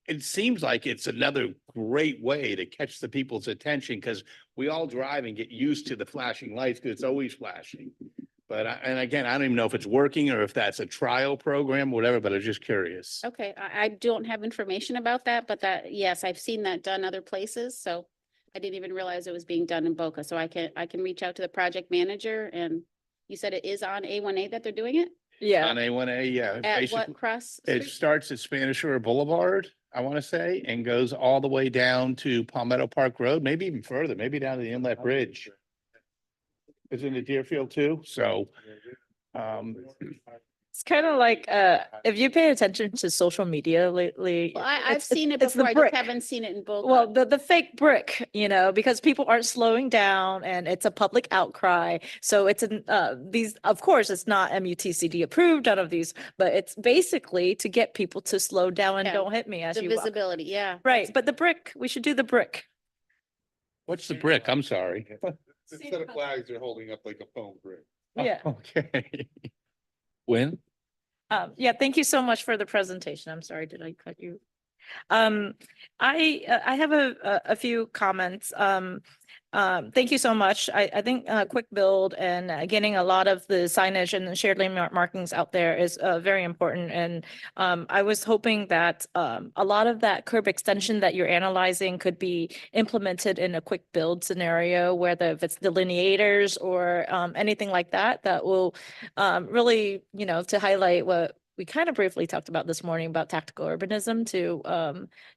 It seems like it's another great way to catch the people's attention because we all drive and get used to the flashing lights because it's always flashing. But and again, I don't even know if it's working or if that's a trial program, whatever, but I was just curious. Okay, I don't have information about that, but yes, I've seen that done other places. So I didn't even realize it was being done in Boca. So I can reach out to the project manager, and you said it is on A1A that they're doing it? Yeah. On A1A, yeah. At basically, what cross it street? starts at Spanish River Boulevard, I want to say, and goes all the way down to Palmetto Park Road, maybe even further, maybe down to the Inlet Bridge. It's in the Deerfield too, so. It's kind of like, if you pay attention to social media lately. Well, I've it's- seen it it's the before. I brick. just haven't seen it in Boca. Well, the fake brick, because people aren't slowing down and it's a public outcry. So it's these, of course, it's not MUTCD approved, none of these, but it's basically to get people to slow down and Yeah, don't hit me as the you walk. visibility, yeah. Right, but the brick, we should do the brick. What's the brick? I'm sorry. Instead of flags, they're holding up like a foam brick. Yeah. Okay. Win? Yeah, thank you so much for the presentation. I'm sorry, did I cut you? I have a few comments. Thank you so much. I think quick build and getting a lot of the signage and the shared lane markings out there is very important. And I was hoping that a lot of that curb extension that you're analyzing could be implemented in a quick build scenario, whether if it's delineators or anything like that, that will really, to highlight what we kind of briefly talked about this morning about tactical urbanism to,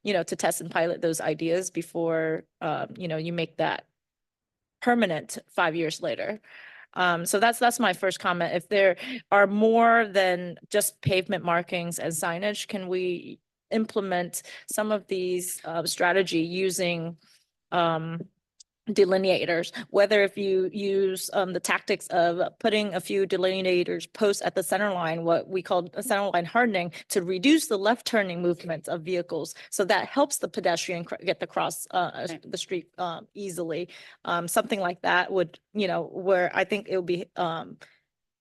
to test and pilot those ideas before, you make that permanent 5 years later. So that's my first comment. If there are more than just pavement markings and signage, can we implement some of these strategy using delineators, whether if you use the tactics of putting a few delineators posts at the center line, what we call a center line hardening, to reduce the left turning movements of vehicles. So that helps the pedestrian get across the street easily. Something like that would, where I think it would be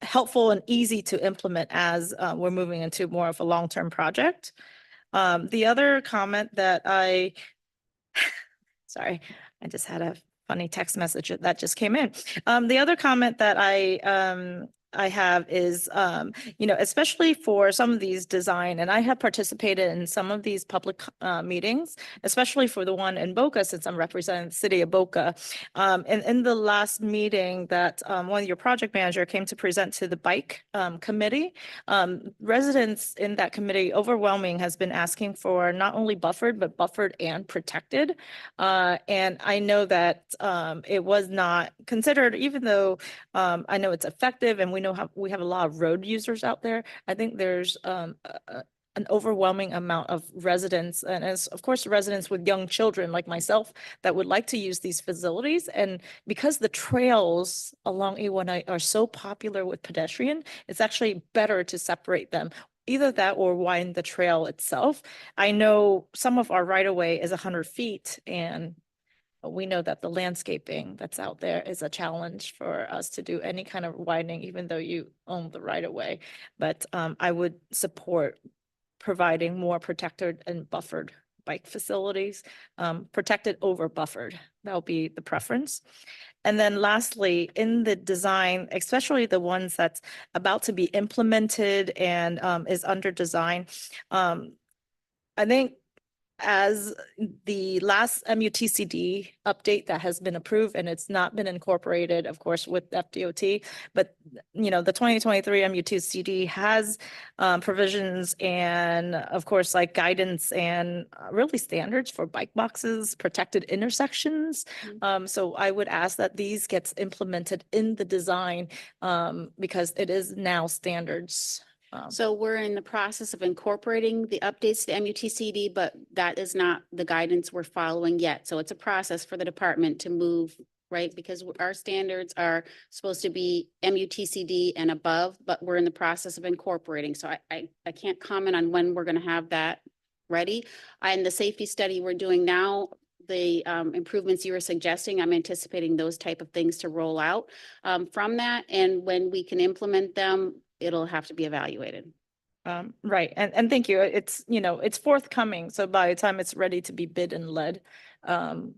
helpful and easy to implement as we're moving into more of a long-term project. The other comment that sorry, I just had a funny text message that just came in. The other comment that I have is, especially for some of these design, and I have participated in some of these public meetings, especially for the one in Boca, since I'm representing the city of Boca. And in the last meeting that one of your project manager came to present to the bike committee, residents in that committee overwhelming has been asking for not only buffered, but buffered and protected. And I know that it was not considered, even though I know it's effective and we know we have a lot of road users out there. I think there's an overwhelming amount of residents, and as of course residents with young children like myself, that would like to use these facilities. And because the trails along A1A are so popular with pedestrian, it's actually better to separate them. Either that or widen the trail itself. I know some of our right of way is 100 feet, and we know that the landscaping that's out there is a challenge for us to do any kind of widening, even though you own the right of way. But I would support providing more protected and buffered bike facilities, protected over buffered. That'll be the preference. And then lastly, in the design, especially the ones that's about to be implemented and is under design, I think as the last MUTCD update that has been approved, and it's not been incorporated, of course, with FDOT, but the 2023 MUTCD has provisions and of course like guidance and really standards for bike boxes, protected intersections. So I would ask that these gets implemented in the design because it is now standards. So we're in the process of incorporating the updates to MUTCD, but that is not the guidance we're following yet. So it's a process for the department to move, right? Because our standards are supposed to be MUTCD and above, but we're in the process of incorporating. So I can't comment on when we're going to have that ready. And the safety study we're doing now, the improvements you were suggesting, I'm anticipating those type of things to roll out from that. And when we can implement them, it'll have to be evaluated. Right. And thank you. It's, it's forthcoming. So by the time it's ready to be bid and led.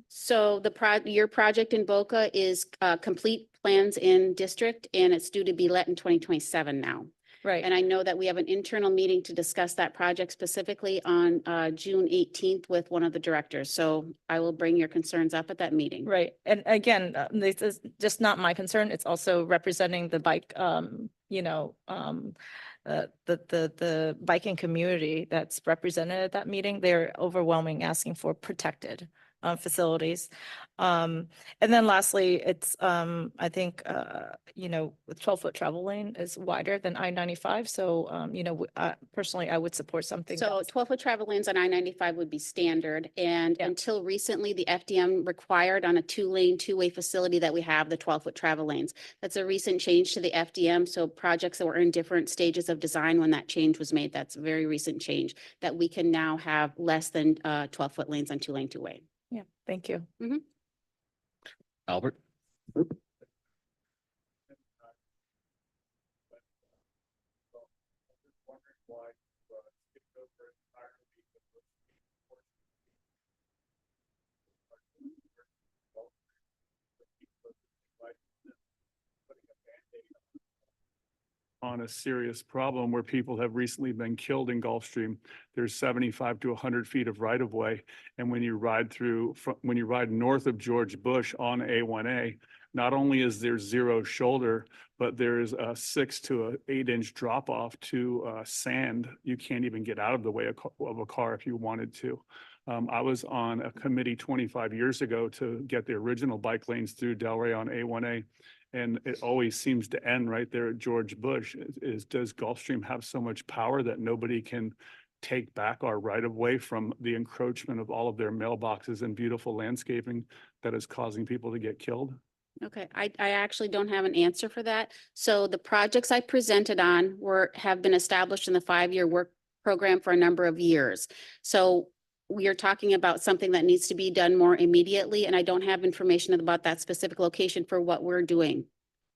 So your project in Boca is complete plans in district, and it's due to be let in 2027 now. Right. And I know that we have an internal meeting to discuss that project specifically on June 18th with one of the directors. So I will bring your concerns up at that meeting. Right. And again, this is just not my concern. It's also representing the bike, the biking community that's represented at that meeting. They're overwhelming asking for protected facilities. And then lastly, it's I think with 12-foot travel lane is wider than I-95. So personally, I would support something. So 12-foot travel lanes on I-95 would be standard. And until recently, the FDM required on a 2-lane, 2-way facility that we have the 12-foot travel lanes. That's a recent change to the FDM. So projects that were in different stages of design when that change was made, that's a very recent change that we can now have less than 12-foot lanes on 2-lane, 2-way. Yeah, thank you. Albert? On a serious problem where people have recently been killed in Gulfstream. There's 75 to 100 feet of right of way. And when you ride north of George Bush on A1A, not only is there zero shoulder, but there is a 6 to 8 inch drop off to sand. You can't even get out of the way of a car if you wanted to. I was on a committee 25 years ago to get the original bike lanes through Delray on A1A. And it always seems to end right there at George Bush. Does Gulfstream have so much power that nobody can take back our right of way from the encroachment of all of their mailboxes and beautiful landscaping that is causing people to get killed? Okay, I actually don't have an answer for that. So the projects I presented on have been established in the 5-year work program for a number of years. So we are talking about something that needs to be done more immediately, and I don't have information about that specific location for what we're doing.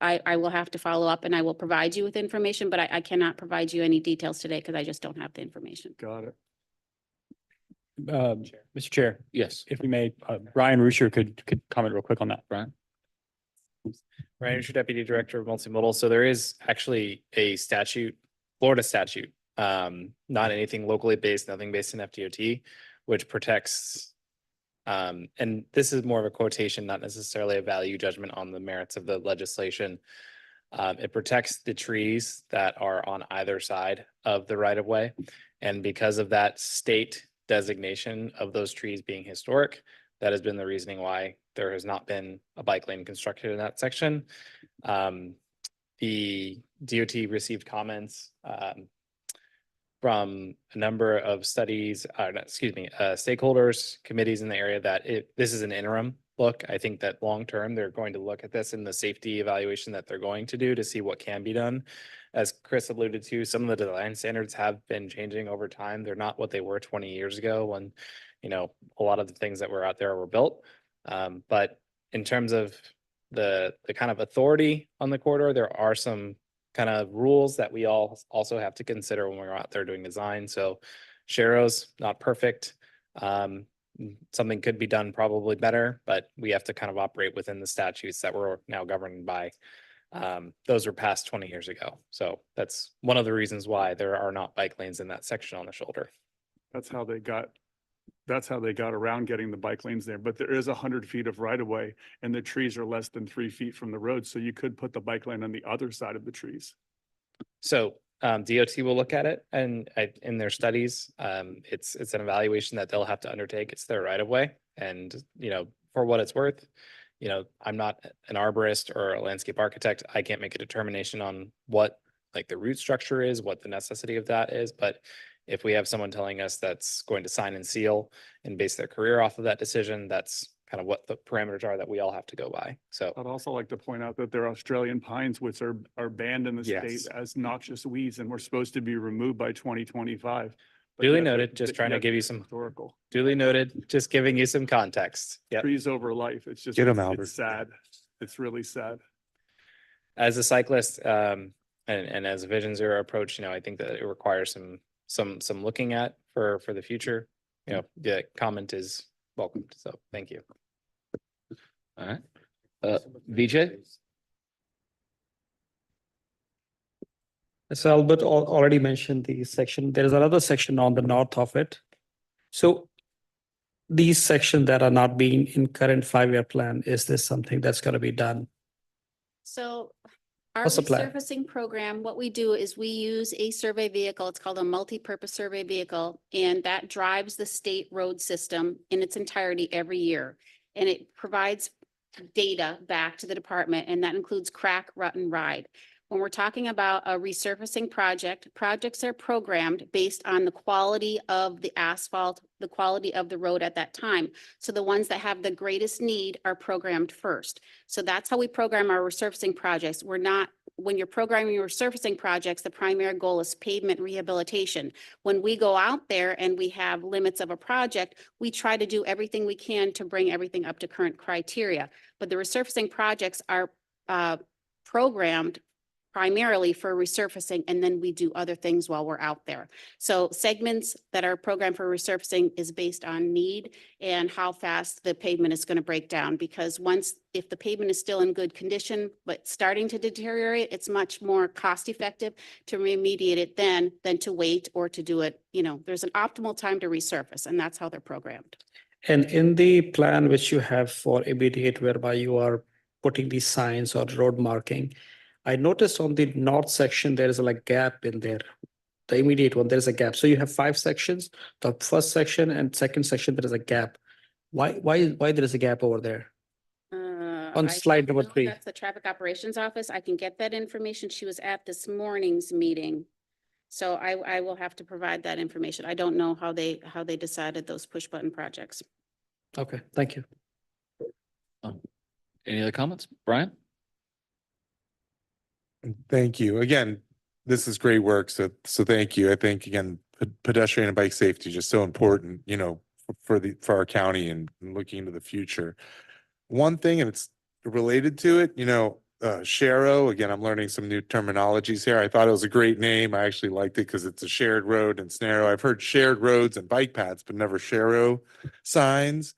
I will have to follow up and I will provide you with information, but I cannot provide you any details today because I just don't have the information. Got it. Mr. Chair, Yes, if we may, Ryan Ruscher could comment real quick on that. Brian? Ryan, your Deputy Director of Multimodal. So there is actually a statute, Florida statute, not anything locally based, nothing based in FDOT, which protects, and this is more of a quotation, not necessarily a value judgment on the merits of the legislation. It protects the trees that are on either side of the right of way. And because of that state designation of those trees being historic, that has been the reasoning why there has not been a bike lane constructed in that section. The DOT received comments from a number of studies, stakeholders, committees in the area that this is an interim look. I think that long-term, they're going to look at this in the safety evaluation that they're going to do to see what can be done. As Chris alluded to, some of the design standards have been changing over time. They're not what they were 20 years ago when, a lot of the things that were out there were built. But in terms of the kind of authority on the corridor, there are some kind of rules that we all also have to consider when we're out there doing design. So Sharrow's not perfect. Something could be done probably better, but we have to kind of operate within the statutes that we're now governed by. Those were passed 20 years ago. So that's one of the reasons why there are not bike lanes in that section on the shoulder. That's how they got around getting the bike lanes there. But there is 100 feet of right of way and the trees are less than 3 feet from the road. So you could put the bike lane on the other side of the trees. So DOT will look at it and in their studies, it's an evaluation that they'll have to undertake. It's their right of way. And, for what it's worth, I'm not an arborist or a landscape architect. I can't make a determination on what like the root structure is, what the necessity of that is. But if we have someone telling us that's going to sign and seal and base their career off of that decision, that's kind of what the parameters are that we all have to go by. So I'd also like to point out that there are Australian pines, which are banned in the Yes. state as noxious weeds and were supposed to be removed by 2025. But duly yet they're- noted, just trying to yet give you they're some historical. duly noted, just giving you some context. Yep. Trees over life. It's just, Get 'em, it's Albert. sad. It's really sad. As a cyclist, and as a Vision Zero approach, I think that it requires some looking at for the future. The comment is welcomed. So thank you. All right. VJ? So Albert already mentioned the section. There is another section on the north of it. So these sections that are not being in current 5-year plan, is this something that's going to be done? So our What's the plan? resurfacing program, what we do is we use a survey vehicle. It's called a multi-purpose survey vehicle, and that drives the state road system in its entirety every year. And it provides data back to the department, and that includes crack, rut, and ride. When we're talking about a resurfacing project, projects are programmed based on the quality of the asphalt, the quality of the road at that time. So the ones that have the greatest need are programmed first. So that's how we program our resurfacing projects. When you're programming your resurfacing projects, the primary goal is pavement rehabilitation. When we go out there and we have limits of a project, we try to do everything we can to bring everything up to current criteria. But the resurfacing projects are programmed primarily for resurfacing, and then we do other things while we're out there. So segments that are programmed for resurfacing is based on need and how fast the pavement is going to break down. Because if the pavement is still in good condition, but starting to deteriorate, it's much more cost effective to remediate it than to wait or to do it. There's an optimal time to resurface, and that's how they're programmed. And in the plan which you have for immediate, whereby you are putting these signs or road marking, I noticed on the north section, there is a gap in there. The immediate one, there's a gap. So you have 5 sections, the first section and second section, there is a gap. Why there is a gap over there? On slide number 3. That's the traffic operations office. I can get that information. She was at this morning's meeting. So I will have to provide that information. I don't know how they decided those push button projects. Okay, thank you. Any other comments? Brian? Thank you. Again, this is great work. So thank you. I think again, pedestrian and bike safety is just so important, for our county and looking into the future. One thing, and it's related to it, Sharo. Again, I'm learning some new terminologies here. I thought it was a great name. I actually liked it because it's a shared road and it's narrow. I've heard shared roads and bike paths, but never Sharo signs.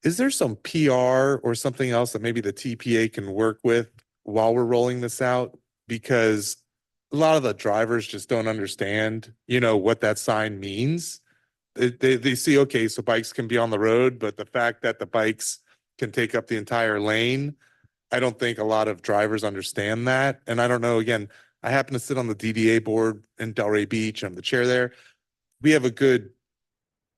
Is there some PR or something else that maybe the TPA can work with while we're rolling this out? Because a lot of the drivers just don't understand, what that sign means. They see, okay, so bikes can be on the road, but the fact that the bikes can take up the entire lane, I don't think a lot of drivers understand that. And I don't know, again, I happen to sit on the DDA board in Delray Beach. I'm the chair there. We have a good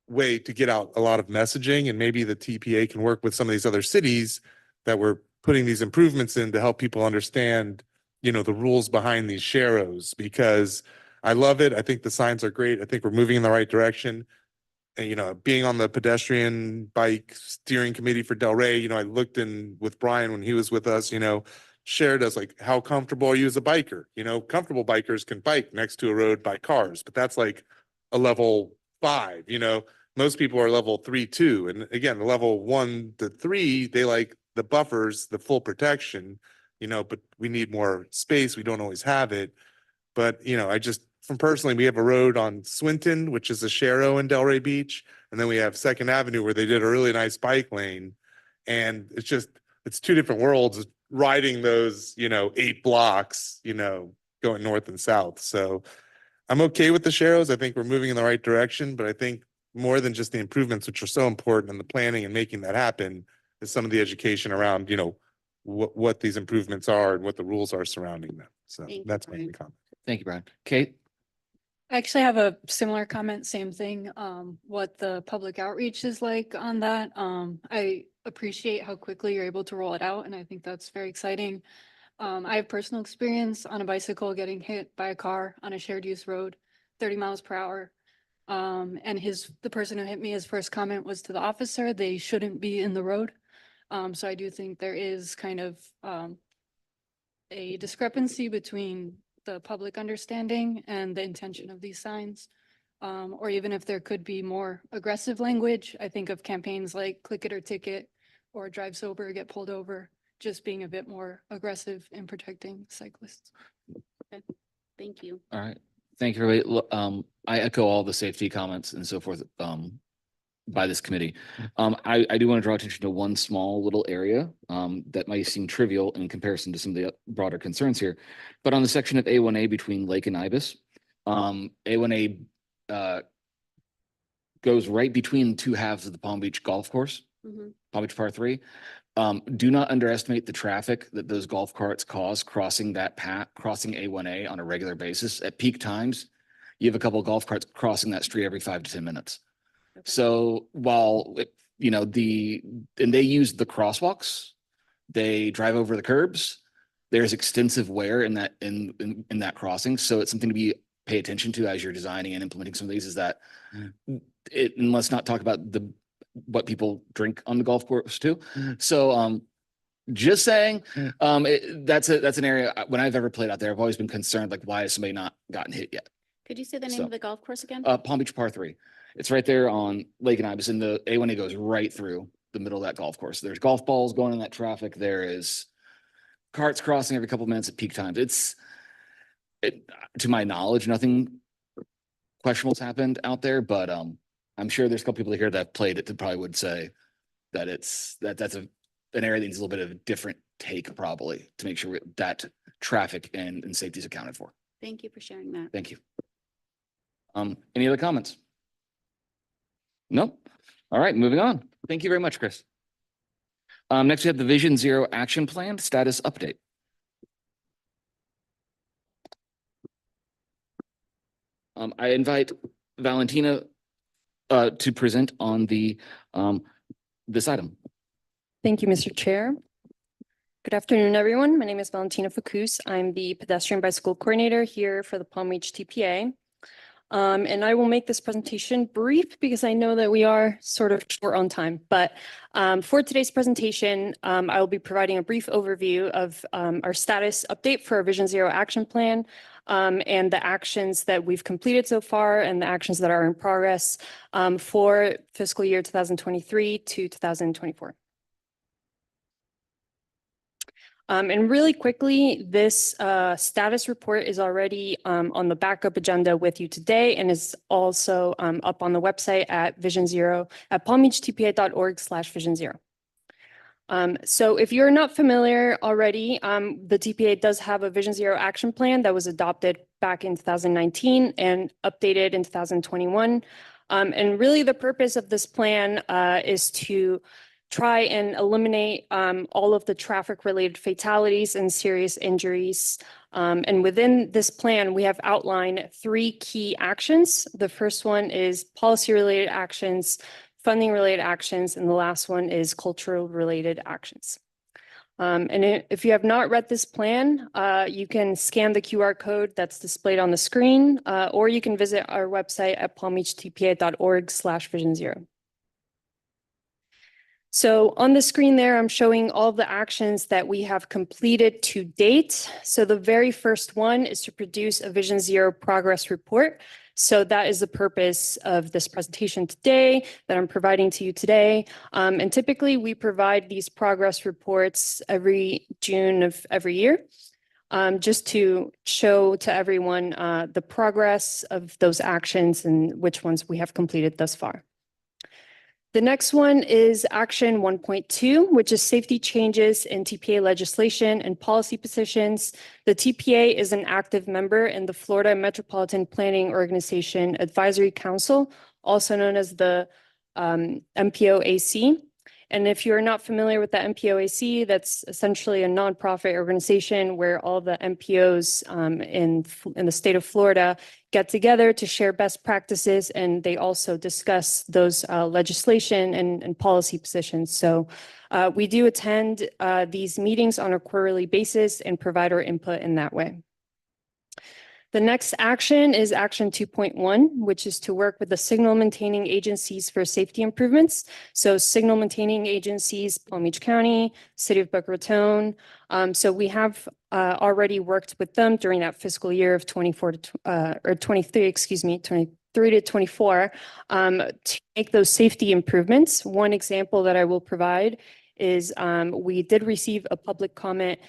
way to get out a lot of messaging, and maybe the TPA can work with some of these other cities that we're putting these improvements in to help people understand, the rules behind these Sharos, because I love it. I think the signs are great. I think we're moving in the right direction. And, being on the pedestrian bike steering committee for Delray, I looked in with Brian when he was with us, shared us like, how comfortable are you as a biker? Comfortable bikers can bike next to a road by cars, but that's like a level 5, most people are level 3, 2. And again, the level 1 to 3, they like the buffers, the full protection, but we need more space. We don't always have it. But, from personally, we have a road on Swinton, which is a Sharo in Delray Beach. And then we have Second Avenue where they did a really nice bike lane. And it's two different worlds riding those, 8 blocks, going north and south. So I'm okay with the Sharos. I think we're moving in the right direction, but I think more than just the improvements, which are so important in the planning and making that happen, is some of the education around, what these improvements are and what the rules are surrounding them. So Thank you, that's my Brian. comment. Thank you, Brian. Kate? I actually have a similar comment, same thing, what the public outreach is like on that. I appreciate how quickly you're able to roll it out, and I think that's very exciting. I have personal experience on a bicycle getting hit by a car on a shared use road, 30 miles per hour. And the person who hit me, his first comment was to the officer, they shouldn't be in the road. So I do think there is kind of a discrepancy between the public understanding and the intention of these signs. Or even if there could be more aggressive language, I think of campaigns like click it or ticket or drive sober, get pulled over, just being a bit more aggressive in protecting cyclists. Thank you. All right. Thank you, everybody. I echo all the safety comments and so forth by this committee. I do want to draw attention to one small little area that might seem trivial in comparison to some of the broader concerns here. But on the section of A1A between Lake and Ibis, A1A goes right between the two halves of the Palm Beach golf course, Palm Beach Par 3. Do not underestimate the traffic that those golf carts cause crossing that path, crossing A1A on a regular basis. At peak times, you have a couple of golf carts crossing that street every 5 to 10 minutes. Okay. So while, and they use the crosswalks, they drive over the curbs, there's extensive wear in that, in that crossing. So it's something to pay attention to as you're designing and implementing some of these, is that and let's not talk about what people drink on the golf course too. So just saying, that's an area when I've ever played out there, I've always been concerned, like, why has somebody not gotten hit yet? Could you say the name of the golf course again? Palm Beach Par 3. It's right there on Lake and Ibis, and the A1A goes right through the middle of that golf course. There's golf balls going in that traffic. There is carts crossing every couple of minutes at peak times. To my knowledge, nothing questionable's happened out there, but I'm sure there's a couple people here that have played it that probably would say that that's an area that needs a little bit of a different take, probably, to make sure that traffic and safety is accounted for. Thank you for sharing that. Thank you. Any other comments? Nope. All right, moving on. Thank you very much, Chris. Next, we have the Vision Zero Action Plan status update. I invite Valentina to present on this item. Thank you, Mr. Chair. Good afternoon, everyone. My name is Valentina Facus. I'm the pedestrian bicycle coordinator here for the Palm Beach TPA. And I will make this presentation brief because I know that we are sort of short on time. But for today's presentation, I will be providing a brief overview of our status update for our Vision Zero Action Plan and the actions that we've completed so far and the actions that are in progress for fiscal year 2023 to 2024. And really quickly, this status report is already on the backup agenda with you today and is also up on the website at palmbeachtpa.org/Vision Zero. So if you're not familiar already, the TPA does have a Vision Zero action plan that was adopted back in 2019 and updated in 2021. And really the purpose of this plan is to try and eliminate all of the traffic-related fatalities and serious injuries. And within this plan, we have outlined 3 key actions. The first one is policy-related actions, funding-related actions, and the last one is cultural-related actions. And if you have not read this plan, you can scan the QR code that's displayed on the screen, or you can visit our website at palmbeachtpa.org/Vision Zero. So on the screen there, I'm showing all the actions that we have completed to date. So the very first one is to produce a Vision Zero progress report. So that is the purpose of this presentation today that I'm providing to you today. And typically we provide these progress reports every June of every year, just to show to everyone the progress of those actions and which ones we have completed thus far. The next one is action 1.2, which is safety changes in TPA legislation and policy positions. The TPA is an active member in the Florida Metropolitan Planning Organization Advisory Council, also known as the MPOAC. And if you're not familiar with the MPOAC, that's essentially a nonprofit organization where all the MPOs in the state of Florida get together to share best practices, and they also discuss those legislation and policy positions. So we do attend these meetings on a quarterly basis and provide our input in that way. The next action is action 2.1, which is to work with the signal maintaining agencies for safety improvements. So signal maintaining agencies, Palm Beach County, City of Boca Raton. So we have already worked with them during that fiscal year of 23 to 24 to make those safety improvements. One example that I will provide is we did receive a public comment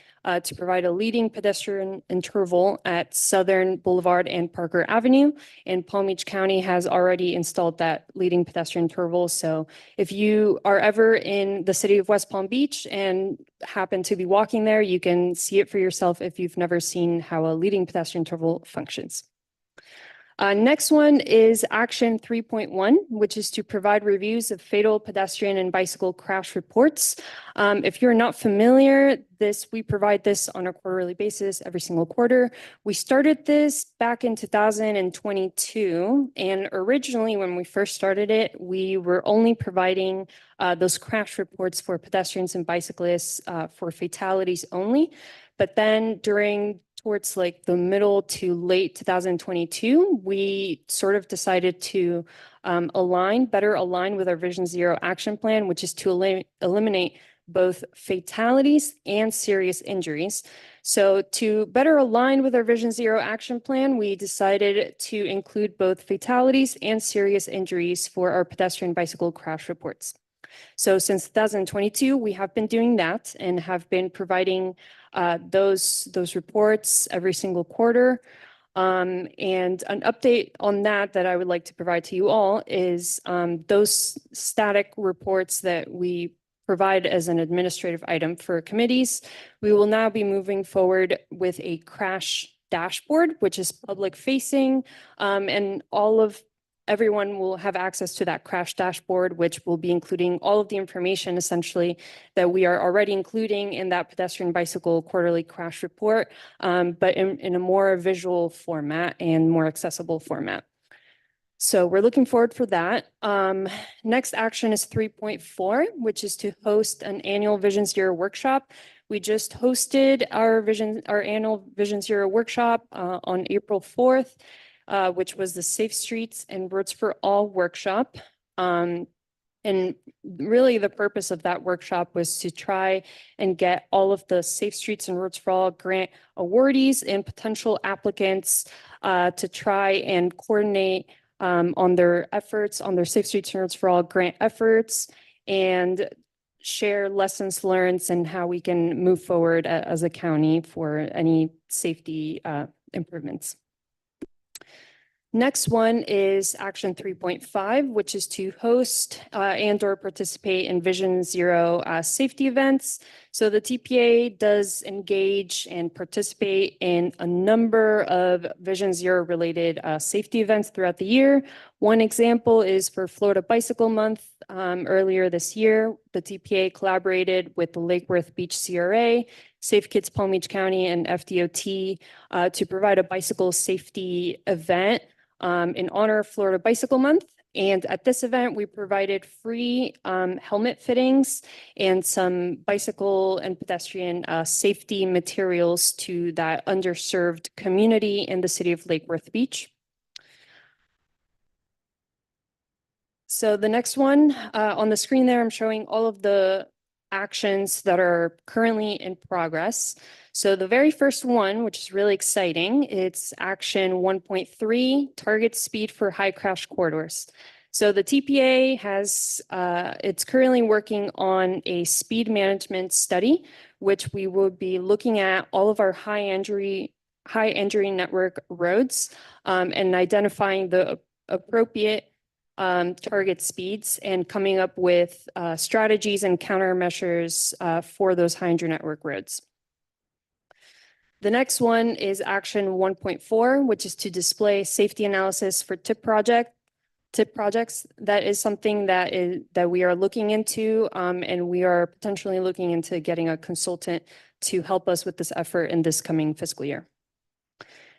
to provide a leading pedestrian interval at Southern Boulevard and Parker Avenue. And Palm Beach County has already installed that leading pedestrian interval. So if you are ever in the city of West Palm Beach and happen to be walking there, you can see it for yourself if you've never seen how a leading pedestrian interval functions. Next one is action 3.1, which is to provide reviews of fatal pedestrian and bicycle crash reports. If you're not familiar, we provide this on a quarterly basis every single quarter. We started this back in 2022, and originally when we first started it, we were only providing those crash reports for pedestrians and bicyclists for fatalities only. But then towards like the middle to late 2022, we sort of decided to better align with our Vision Zero action plan, which is to eliminate both fatalities and serious injuries. So to better align with our Vision Zero action plan, we decided to include both fatalities and serious injuries for our pedestrian bicycle crash reports. So since 2022, we have been doing that and have been providing those reports every single quarter. And an update on that I would like to provide to you all is those static reports that we provide as an administrative item for committees. We will now be moving forward with a crash dashboard, which is public facing, and everyone will have access to that crash dashboard, which will be including all of the information essentially that we are already including in that pedestrian bicycle quarterly crash report, but in a more visual format and more accessible format. So we're looking forward for that. Next action is 3.4, which is to host an annual Vision Zero workshop. We just hosted our annual Vision Zero workshop on April 4th. Which was the Safe Streets and Roads for All workshop. And really the purpose of that workshop was to try and get all of the Safe Streets and Roads for All grant awardees and potential applicants to try and coordinate on their efforts, on their Safe Streets and Roads for All grant efforts, and share lessons learned and how we can move forward as a county for any safety improvements. Next one is action 3.5, which is to host and or participate in Vision Zero safety events. So the TPA does engage and participate in a number of Vision Zero related safety events throughout the year. One example is for Florida Bicycle Month. Earlier this year, the TPA collaborated with the Lake Worth Beach CRA, Safe Kids Palm Beach County, and FDOT to provide a bicycle safety event in honor of Florida Bicycle Month. And at this event, we provided free helmet fittings and some bicycle and pedestrian safety materials to that underserved community in the city of Lake Worth Beach. So the next one on the screen there, I'm showing all of the actions that are currently in progress. So the very first one, which is really exciting, it's action 1.3, target speed for high crash corridors. So the TPA has, it's currently working on a speed management study, which we will be looking at all of our high injury network roads and identifying the appropriate target speeds and coming up with strategies and countermeasures for those high injury network roads. The next one is action 1.4, which is to display safety analysis for TIP projects. That is something that we are looking into, and we are potentially looking into getting a consultant to help us with this effort in this coming fiscal year.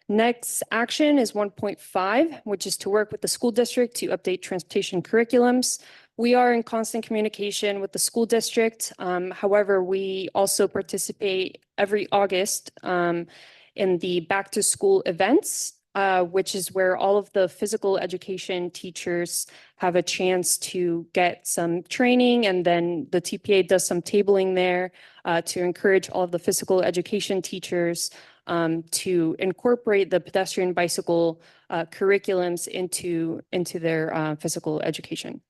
Next action is 1.5, which is to work with the school district to update transportation curriculums. We are in constant communication with the school district. However, we also participate every August in the back to school events, which is where all of the physical education teachers have a chance to get some training, and then the TPA does some tabling there to encourage all of the physical education teachers to incorporate the pedestrian bicycle curriculums into their physical education.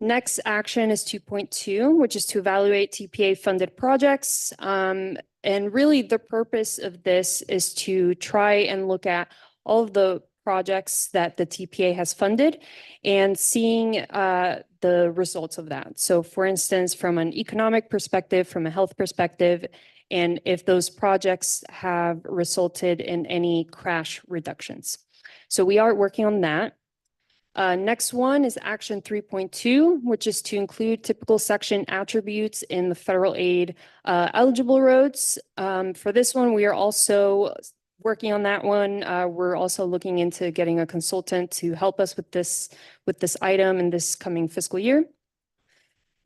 Next action is 2.2, which is to evaluate TPA funded projects. And really the purpose of this is to try and look at all of the projects that the TPA has funded and seeing the results of that. So for instance, from an economic perspective, from a health perspective, and if those projects have resulted in any crash reductions. So we are working on that. Next one is action 3.2, which is to include typical section attributes in the federal aid eligible roads. For this one, we are also working on that one. We're also looking into getting a consultant to help us with this item in this coming fiscal year.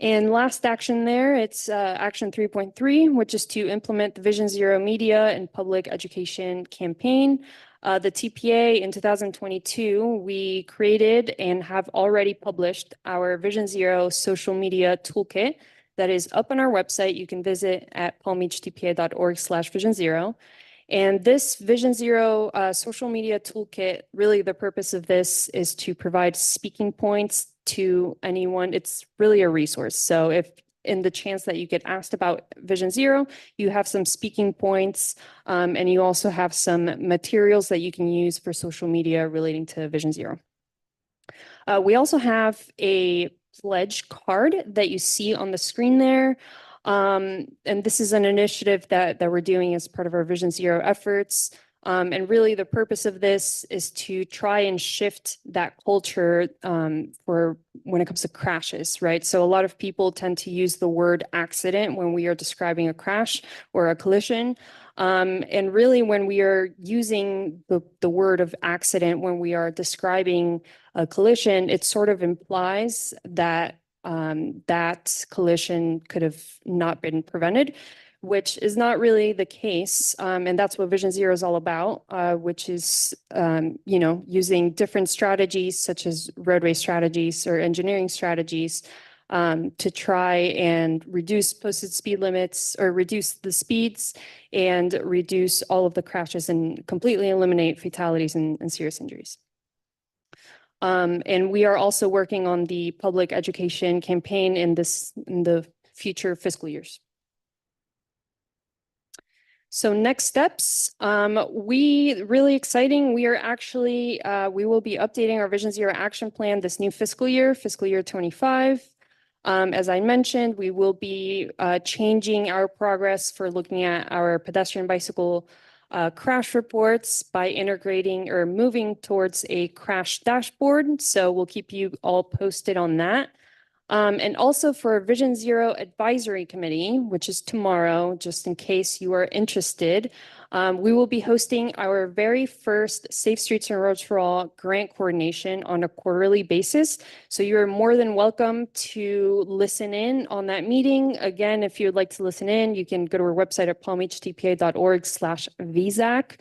And last action there, it's action 3.3, which is to implement the Vision Zero media and public education campaign. The TPA in 2022, we created and have already published our Vision Zero social media toolkit that is up on our website. You can visit at palmbeachtpa.org/Vision Zero. And this Vision Zero social media toolkit, really the purpose of this is to provide speaking points to anyone. It's really a resource. So if in the chance that you get asked about Vision Zero, you have some speaking points, and you also have some materials that you can use for social media relating to Vision Zero. We also have a pledge card that you see on the screen there. And this is an initiative that we're doing as part of our Vision Zero efforts. And really the purpose of this is to try and shift that culture for when it comes to crashes, right? So a lot of people tend to use the word accident when we are describing a crash or a collision. And really when we are using the word of accident, when we are describing a collision, it sort of implies that that collision could have not been prevented, which is not really the case. And that's what Vision Zero is all about, which is, using different strategies such as roadway strategies or engineering strategies to try and reduce posted speed limits or reduce the speeds and reduce all of the crashes and completely eliminate fatalities and serious injuries. And we are also working on the public education campaign in the future fiscal years. So next steps, really exciting. We are actually, we will be updating our Vision Zero action plan this new fiscal year 25. As I mentioned, we will be changing our progress for looking at our pedestrian bicycle crash reports by integrating or moving towards a crash dashboard. So we'll keep you all posted on that. And also for Vision Zero Advisory Committee, which is tomorrow, just in case you are interested, we will be hosting our very first Safe Streets and Roads for All grant coordination on a quarterly basis. So you're more than welcome to listen in on that meeting. Again, if you'd like to listen in, you can go to our website at palmbeachtpa.org/VSAC.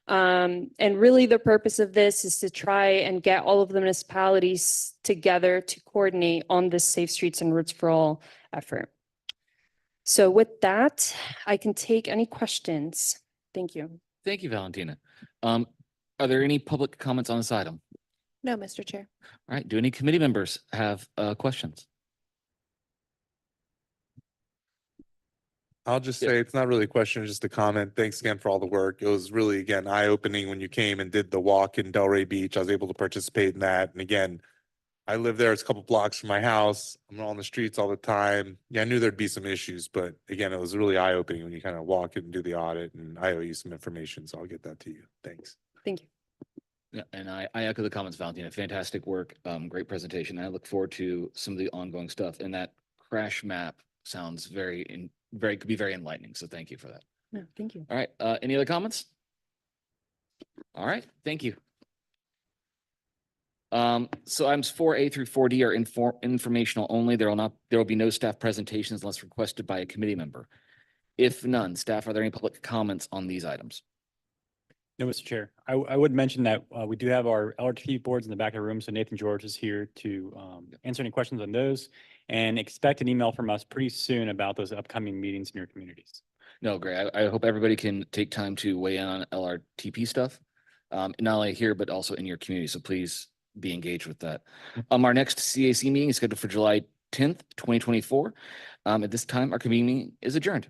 And really the purpose of this is to try and get all of the municipalities together to coordinate on this Safe Streets and Roads for All effort. So with that, I can take any questions. Thank you. Thank you, Valentina. Are there any public comments on this item? No, Mr. Chair. All right, do any committee members have questions? I'll just Yeah. say it's not really a question, just a comment. Thanks again for all the work. It was really, again, eye-opening when you came and did the walk in Delray Beach. I was able to participate in that. And again, I live there. It's a couple blocks from my house. I'm on the streets all the time. Yeah, I knew there'd be some issues, but again, it was really eye-opening when you kind of walk and do the audit, and I owe you some information, so I'll get that to you. Thanks. Thank you. Yeah, and I echo the comments, Valentina. Fantastic work. Great presentation. I look forward to some of the ongoing stuff. And that crash map sounds could be very enlightening. So thank you for that. No, thank you. All right. Any other comments? All right. Thank you. So items 4A through 4D are informational only. There will be no staff presentations unless requested by a committee member. If none, staff, are there any public comments on these items? No, Mr. Chair. I would mention that we do have our LRTP boards in the back of the room. So Nathan George is here to answer any questions on those, and expect an email from us pretty soon about those upcoming meetings in your communities. No, great. I hope everybody can take time to weigh in on LRTP stuff, not only here, but also in your community. So please be engaged with that. Our next CAC meeting is scheduled for July 10th, 2024. At this time, our committee meeting is adjourned.